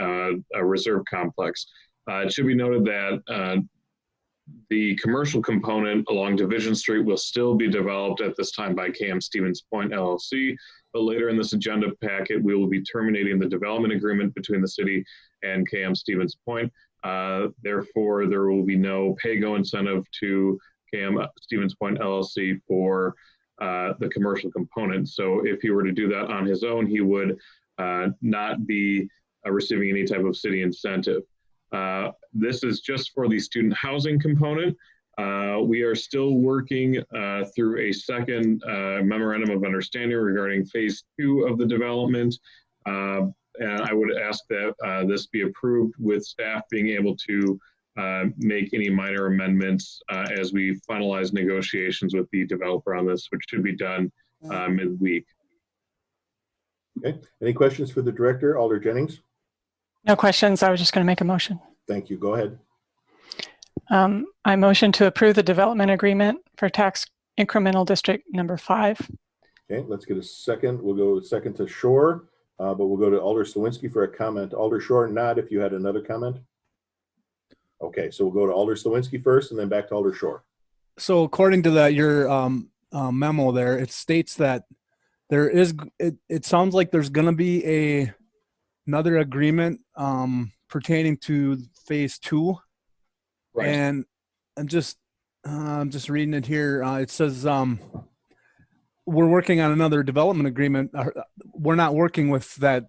reserve complex. It should be noted that the commercial component along Division Street will still be developed at this time by KM Stevens Point LLC, but later in this agenda packet, we will be terminating the development agreement between the city and KM Stevens Point. Therefore, there will be no pay-go incentive to KM Stevens Point LLC for the commercial component. So if he were to do that on his own, he would not be receiving any type of city incentive. This is just for the student housing component. We are still working through a second memorandum of understanding regarding phase 2 of the development. And I would ask that this be approved with staff being able to make any minor amendments as we finalize negotiations with the developer on this, which should be done midweek. Okay. Any questions for the director, Alder Jennings? No questions. I was just going to make a motion. Thank you. Go ahead. I motion to approve the development agreement for tax incremental district number 5. Okay, let's get a second. We'll go second to Shore, but we'll go to Alder Slawinski for a comment. Alder Shore, nod if you had another comment. Okay, so we'll go to Alder Slawinski first and then back to Alder Shore. So according to that, your memo there, it states that there is, it sounds like there's going to be another agreement pertaining to phase 2. Right. And I'm just reading it here. It says we're working on another development agreement. We're not working with that.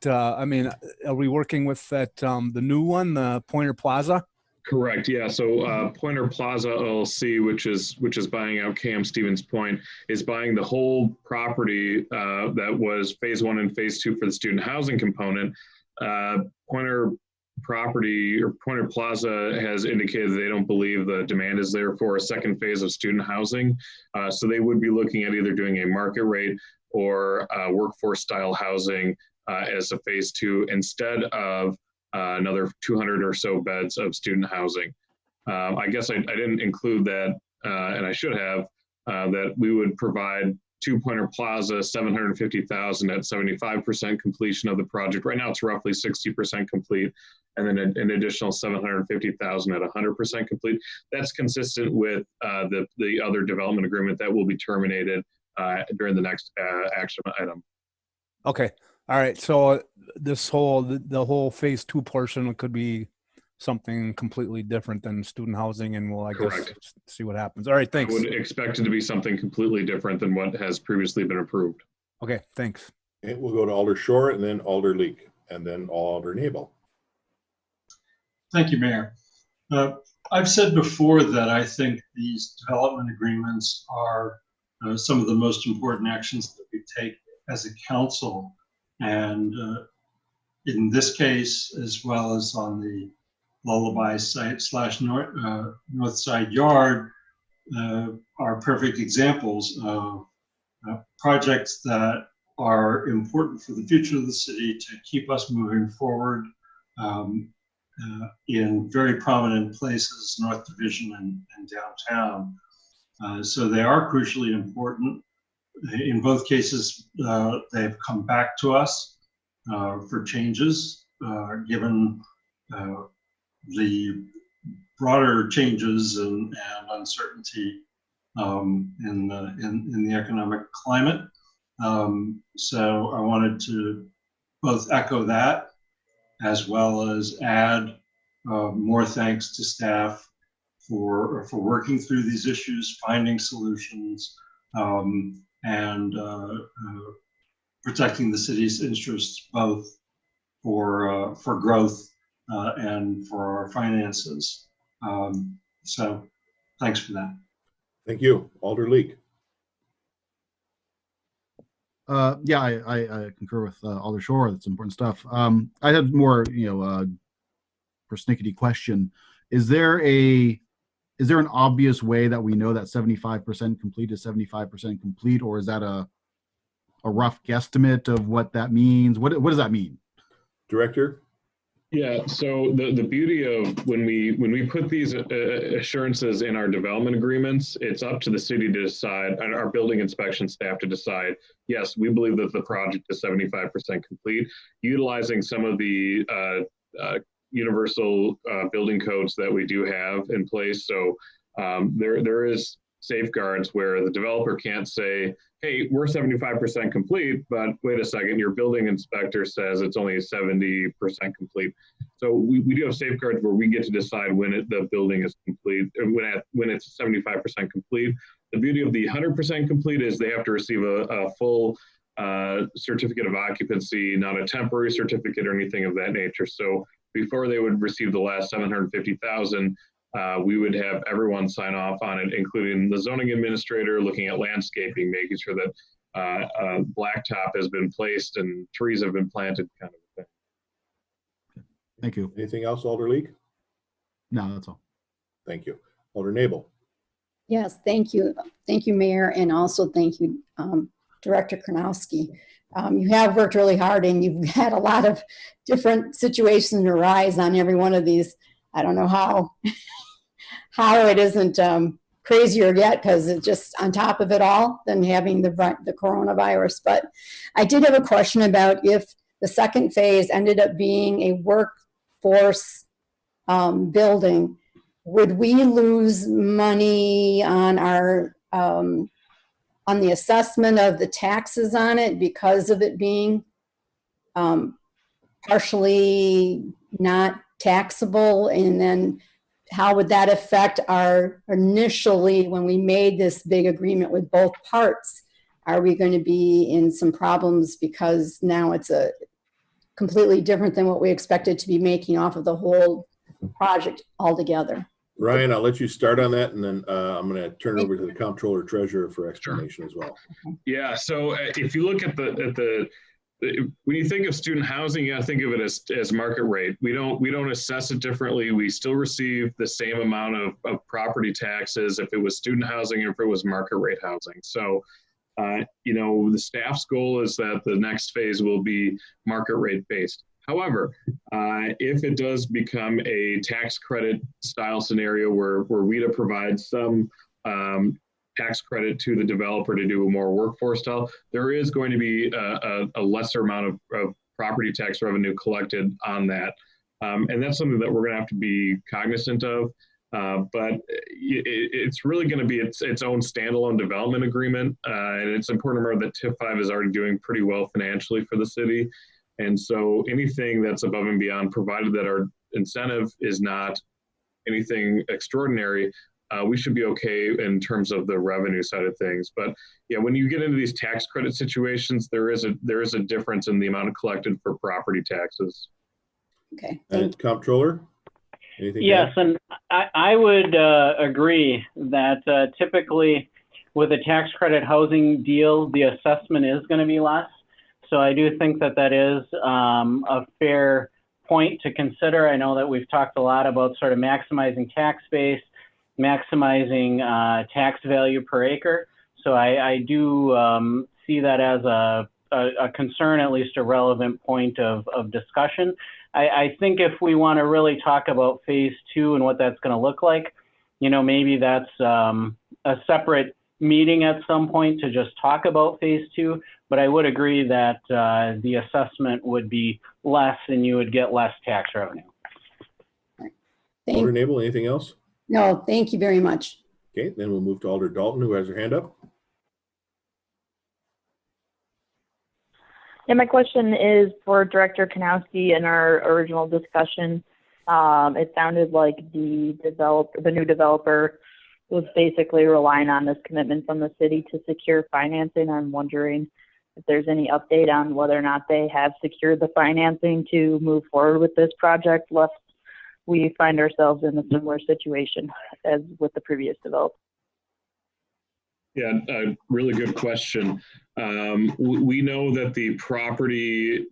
I mean, are we working with that the new one, the Pointer Plaza? Correct. Yeah. So Pointer Plaza LLC, which is buying out KM Stevens Point, is buying the whole property that was phase 1 and phase 2 for the student housing component. Pointer Plaza has indicated they don't believe the demand is there for a second phase of student housing. So they would be looking at either doing a market rate or workforce style housing as a phase 2 instead of another 200 or so beds of student housing. I guess I didn't include that, and I should have, that we would provide to Pointer Plaza $750,000 at 75% completion of the project. Right now it's roughly 60% complete, and then an additional $750,000 at 100% complete. That's consistent with the other development agreement that will be terminated during the next action item. Okay. All right. So the whole phase 2 portion could be something completely different than student housing, and we'll, I guess, Correct. see what happens. All right, thanks. I would expect it to be something completely different than what has previously been approved. Okay, thanks. Okay, we'll go to Alder Shore and then Alder Leek and then Alder Nabel. Thank you, Mayor. I've said before that I think these development agreements are some of the most important actions that we take as a council. And in this case, as well as on the Lullaby site / North Side Yard, are perfect examples of projects that are important for the future of the city to keep us moving forward in very prominent places, North Division and downtown. So they are crucially important. In both cases, they've come back to us for changes, given the broader changes and uncertainty in the economic climate. So I wanted to both echo that, as well as add more thanks to staff for working through these issues, finding solutions, and protecting the city's interests, both for growth and for our finances. So thanks for that. Thank you. Alder Leek. Yeah, I concur with Alder Shore. That's important stuff. I had more, persnickety question. Is there an obvious way that we know that 75% complete is 75% complete, or is that a rough guesstimate of what that means? What does that mean? Director? Yeah, so the beauty of when we put these assurances in our development agreements, it's up to the city to decide, and our building inspection staff to decide, yes, we believe that the project is 75% complete, utilizing some of the universal building codes that we do have in place. So there is safeguards where the developer can't say, hey, we're 75% complete, but wait a second, your building inspector says it's only 70% complete. So we do have safeguards where we get to decide when the building is complete, when it's 75% complete. The beauty of the 100% complete is they have to receive a full certificate of occupancy, not a temporary certificate or anything of that nature. So before they would receive the last 750,000, we would have everyone sign off on it, including the zoning administrator, looking at landscaping, making sure that blacktop has been placed and trees have been planted, kind of thing. Thank you. Anything else, Alder Leek? No, that's all. Thank you. Alder Nabel. Yes, thank you. Thank you, Mayor, and also thank you, Director Kronowski. You have worked really hard, and you've had a lot of different situations arise on every one of these. I don't know how it isn't crazier yet, because it's just on top of it all than having the coronavirus. But I did have a question about if the second phase ended up being a workforce building, would we lose money on our on the assessment of the taxes on it because of it being partially not taxable? And then how would that affect our initially, when we made this big agreement with both parts, are we going to be in some problems because now it's a completely different than what we expected to be making off of the whole project altogether? Ryan, I'll let you start on that, and then I'm going to turn it over to the comptroller treasurer for explanation as well. Yeah, so if you look at when you think of student housing, you got to think of it as market rate. We don't assess it differently. We still receive the same amount of property taxes if it was student housing or if it was market rate housing. So, the staff's goal is that the next phase will be market rate based. However, if it does become a tax credit style scenario where WIDA provides some tax credit to the developer to do a more workforce style, there is going to be a lesser amount of property tax revenue collected on that. And that's something that we're going to have to be cognizant of. But it's really going to be its own standalone development agreement. And it's important to remember that TIF 5 is already doing pretty well financially for the city. And so anything that's above and beyond, provided that our incentive is not anything extraordinary, we should be okay in terms of the revenue side of things. But yeah, when you get into these tax credit situations, there is a difference in the amount collected for property taxes. Okay. And Comptroller, anything? Yes, and I would agree that typically with a tax credit housing deal, the assessment is going to be less. So I do think that that is a fair point to consider. I know that we've talked a lot about sort of maximizing tax base, maximizing tax value per acre. So I do see that as a concern, at least a relevant point of discussion. I think if we want to really talk about phase 2 and what that's going to look like, you know, maybe that's a separate meeting at some point to just talk about phase 2. But I would agree that the assessment would be less and you would get less tax revenue. Alder Nabel, anything else? No, thank you very much. Okay, then we'll move to Alder Dalton, who has her hand up. Yeah, my question is for Director Kanowski. In our original discussion, it sounded like the new developer was basically relying on this commitment from the city to secure financing. I'm wondering if there's any update on whether or not they have secured the financing to move forward with this project, lest we find ourselves in a similar situation as with the previous developer. Yeah, a really good question. We know that the property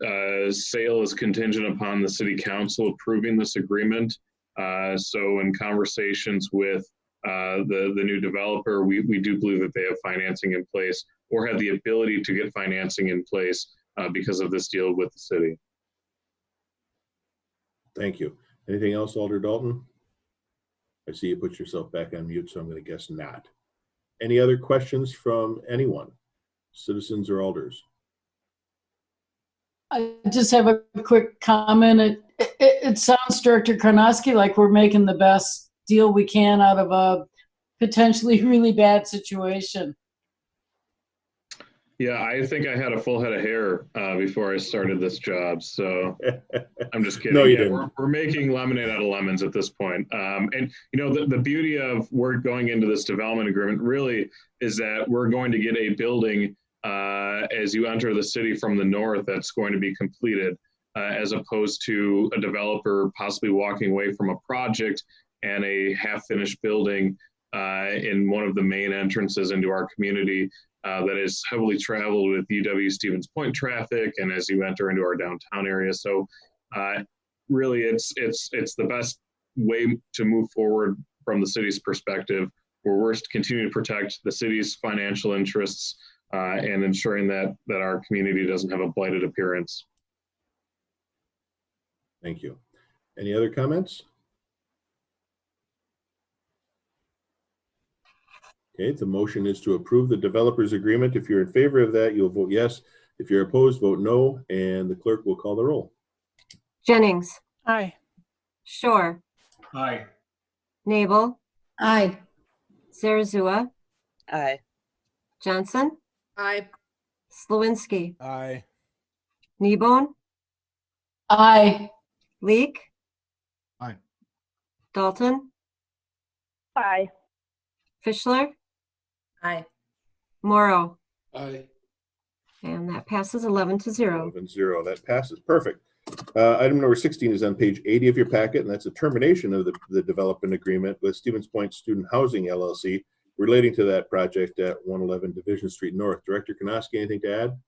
sale is contingent upon the city council approving this agreement. So in conversations with the new developer, we do believe that they have financing in place or have the ability to get financing in place because of this deal with the city. Thank you. Anything else, Alder Dalton? I see you put yourself back on mute, so I'm going to guess not. Any other questions from anyone, citizens or alders? I just have a quick comment. It sounds, Director Karnowski, like we're making the best deal we can out of a potentially really bad situation. Yeah, I think I had a full head of hair before I started this job, so I'm just kidding. No, you Yeah, didn't. we're making lemonade out of lemons at this point. And you know, the beauty of we're going into this development agreement really is that we're going to get a building as you enter the city from the north that's going to be completed, as opposed to a developer possibly walking away from a project and a half-finished building in one of the main entrances into our community. That is heavily traveled with UW Stevens Point traffic and as you enter into our downtown area. So really it's the best way to move forward from the city's perspective, where we're continuing to protect the city's financial interests and ensuring that our community doesn't have a blighted appearance. Thank you. Any other comments? Okay, the motion is to approve the developer's agreement. If you're in favor of that, you'll vote yes. If you're opposed, vote no, and the clerk will call the roll. Jennings. Aye. Shore. Aye. Nabel. Aye. Zarazua. Aye. Johnson. Aye. Slawinski. Aye. Kneebone. Aye. Leek. Aye. Dalton. Aye. Fischler. Aye. Morrow. Aye. And that passes 11-0. 11-0. That passes. Perfect. Item number 16 is on page 80 of your packet, and that's a termination of the development agreement with Stevens Point Student Housing LLC relating to that project at 111 Division Street North. Director Kanowski, anything to add?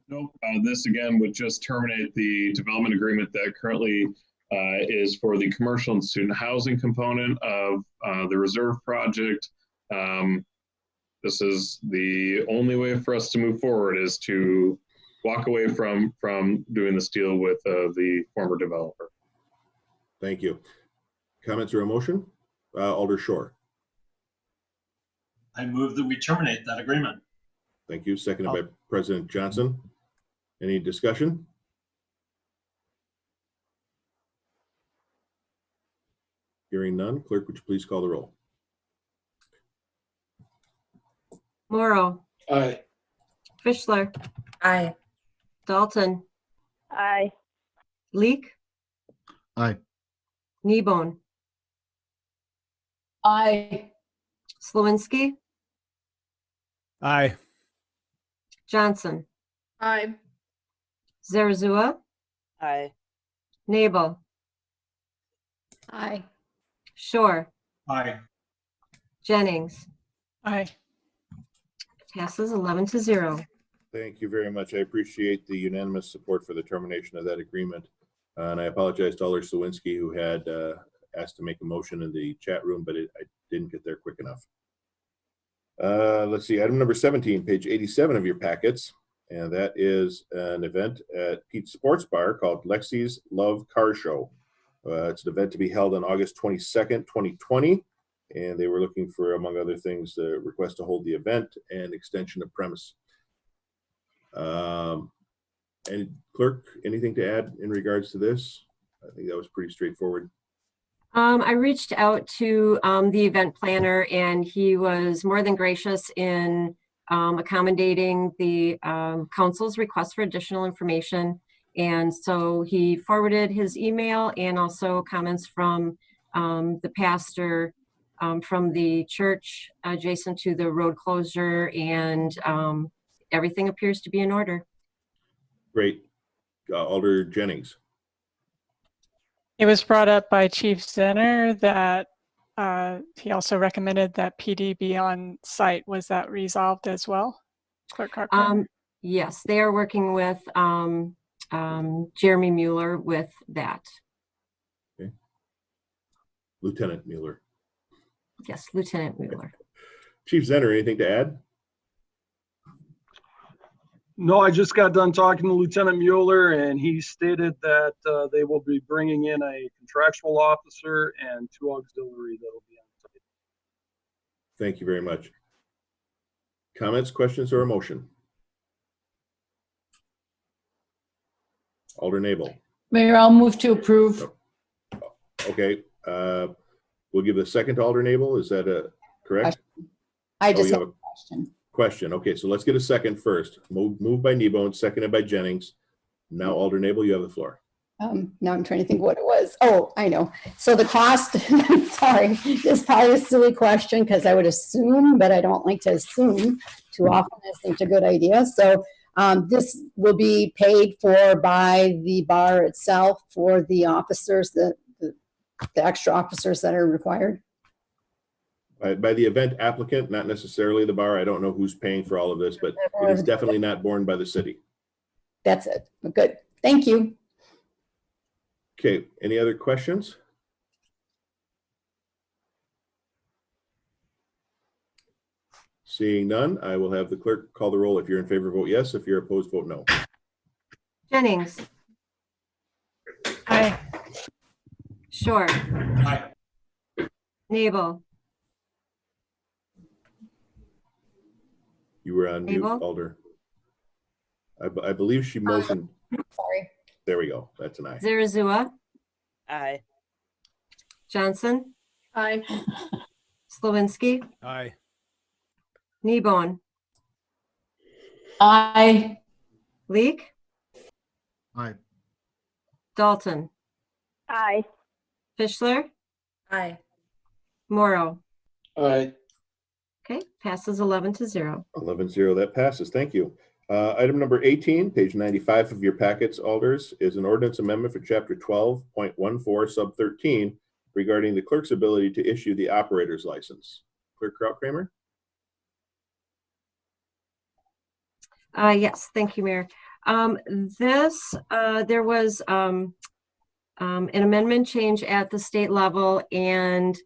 Nope. This again would just terminate the development agreement that currently is for the commercial and student housing component of the Reserve project. This is the only way for us to move forward, is to walk away from doing this deal with the former developer. Thank you. Comments or a motion? Alder Shore. I move that we terminate that agreement. Thank you. Seconded by President Johnson. Any discussion? Hearing none, clerk, would you please call the roll? Morrow. Aye. Fischler. Aye. Dalton. Aye. Leek. Aye. Kneebone, Aye. Slawinski, Aye. Johnson, Aye. Zarazua, Aye. Nabel, Aye. Shore, Aye. Jennings. Aye. Passes 11-0. Thank you very much. I appreciate the unanimous support for the termination of that agreement. And I apologize to Alder Sawinski, who had asked to make a motion in the chat room, but I didn't get there quick enough. Let's see, item number 17, page 87 of your packets. And that is an event at Pete's Sports Bar called Lexi's Love Car Show. It's an event to be held on August 22nd, 2020. And they were looking for, among other things, the request to hold the event and extension of premise. And clerk, anything to add in regards to this? I think that was pretty straightforward. I reached out to the event planner, and he was more than gracious in accommodating the council's request for additional information. And so he forwarded his email and also comments from the pastor from the church adjacent to the road closure, and everything appears to be in order. Great. Alder Jennings. It was brought up by Chief Zenner that he also recommended that PD be on site. Was that resolved as well, Clerk Cochran? Yes, they are working with Jeremy Mueller with that. Okay. Lieutenant Mueller. Yes, Lieutenant Mueller. Chief Zenner, anything to add? No, I just got done talking to Lieutenant Mueller, and he stated that they will be bringing in a contractual officer and 2 auxiliary that will be on site. Thank you very much. Comments, questions, or a motion? Alder Nabel. Mayor, I'll move to approve. Okay. We'll give a second to Alder Nabel. Is that correct? I just you have have a question. Question. Okay, so let's get a second first. Moved by Kneebone, seconded by Jennings. Now, Alder Nabel, you have the floor. Now I'm trying to think what it was. Oh, I know. So the cost, sorry, this is probably a silly question because I would assume, but I don't like to assume too often. I think it's a good idea. So this will be paid for by the bar itself for the officers, the extra officers that are required. By the event applicant, not necessarily the bar. I don't know who's paying for all of this, but it is definitely not borne by the city. That's it. Good. Thank you. Okay, any other questions? Seeing none, I will have the clerk call the roll. If you're in favor, vote yes. If you're opposed, vote no. Jennings. Aye. Shore. Aye. Nabel. You were on mute, Nabel? Alder. I believe she motioned. Sorry. There we go. That's an aye. Zarazua. Aye. Johnson. Aye. Slawinski. Aye. Kneebone. Aye. Leek. Aye. Dalton. Aye. Fischler. Aye. Morrow. Aye. Okay, passes 11-0. 11-0, that passes. Thank you. Item number 18, page 95 of your packets, Alders, is an ordinance amendment for chapter 12.14 sub 13 regarding the clerk's ability to issue the operator's license. Clerk Krautkramer? Yes, thank you, Mayor. There was an amendment change at the state level, and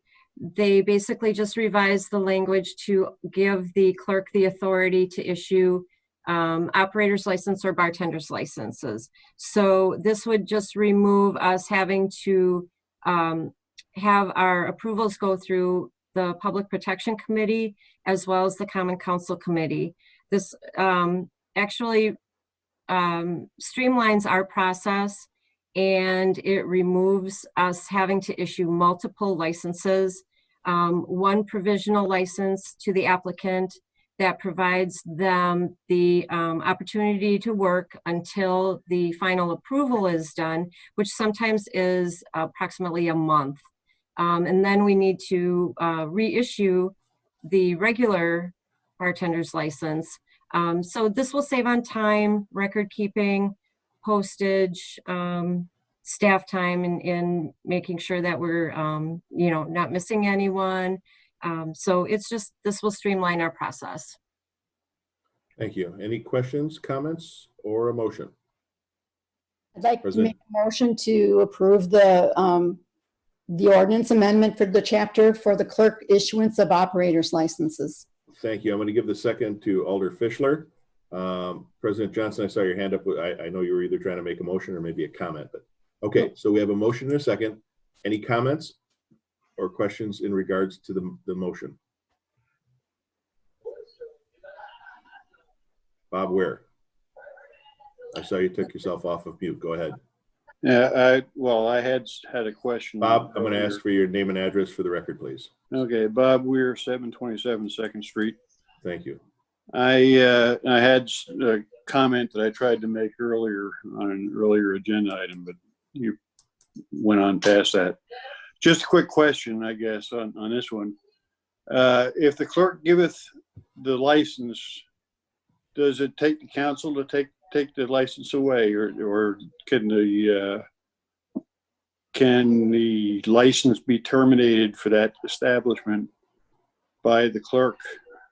they basically just revised the language to give the clerk the authority to issue operator's license or bartender's licenses. So this would just remove us having to have our approvals go through the Public Protection Committee as well as the Common Council Committee. This actually streamlines our process, and it removes us having to issue multiple licenses, one provisional license to the applicant, that provides them the opportunity to work until the final approval is done, which sometimes is approximately a month. And then we need to reissue the regular bartender's license. So this will save on time, record keeping, postage, staff time, in making sure that we're, not missing anyone. So it's just, this will streamline our process. Thank you. Any questions, comments, or a motion? I'd like to make a motion to approve the ordinance amendment for the chapter for the clerk issuance of operators licenses. Thank you. I'm going to give the second to Alder Fischler. President Johnson, I saw your hand up. I know you were either trying to make a motion or maybe a comment, but okay. So we have a motion and a second. Any comments or questions in regards to the motion? Bob Ware. I saw you took yourself off of mute. Go ahead. Yeah, I had a question. Bob, I'm going to ask for your name and address for the record, please. Okay, Bob Weir, 727 2nd Street. Thank you. I had a comment that I tried to make earlier on an earlier agenda item, but you went on past that. Just a quick question, I guess, on this one. If the clerk giveth the license, does it take the council to take the license away, or can the license be terminated for that establishment by the clerk,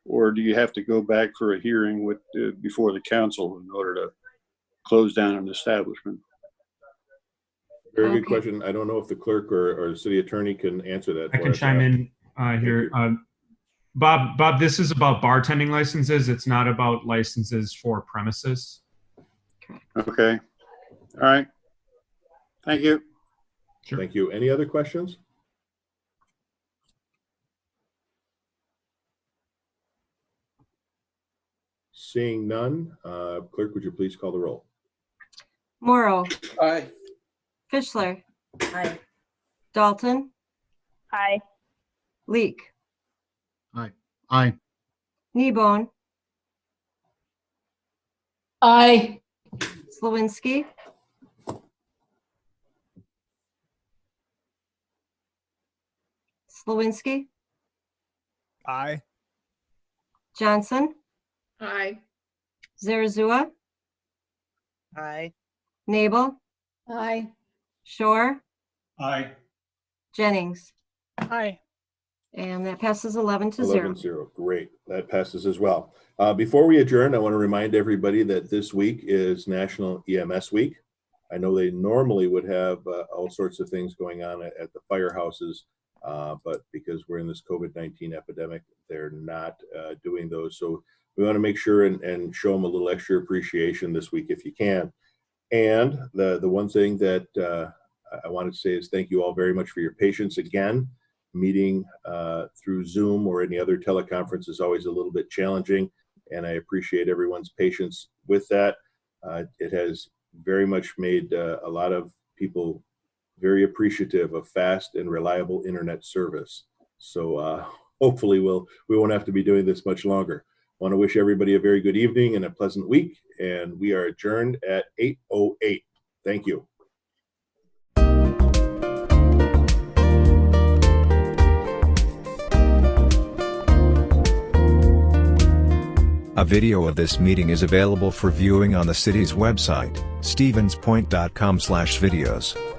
or do you have to go back for a hearing before the council in order to close down an establishment? Very good question. I don't know if the clerk or the city attorney can answer that. I can chime in here. Bob, this is about bartending licenses. It's not about licenses for premises. Okay. All right. Thank you. Sure. Thank you. Any other questions? Seeing none, clerk, would you please call the roll? Morrow. Aye. Fischler. Aye. Dalton. Aye. Leek. Aye. Aye. Kneebone. Aye. Slawinski. Slawinski. Aye. Johnson. Aye. Zarazua. Aye. Nabel. Aye. Shore. Aye. Jennings. Aye. And that passes 11 to 0. 11-0. Great. That passes as well. Before we adjourn, I want to remind everybody that this week is National EMS Week. I know they normally would have all sorts of things going on at the firehouses, but because we're in this COVID-19 epidemic, they're not doing those. So we want to make sure and show them a little extra appreciation this week if you can. And the one thing that I wanted to say is thank you all very much for your patience again. Meeting through Zoom or any other teleconference is always a little bit challenging, and I appreciate everyone's patience with that. It has very much made a lot of people very appreciative of fast and reliable internet service. So hopefully we won't have to be doing this much longer. I want to wish everybody a very good evening and a pleasant week, and we are adjourned at 8:08. Thank you. A video of this meeting is available for viewing on the city's website, stevenspoint.com/videos.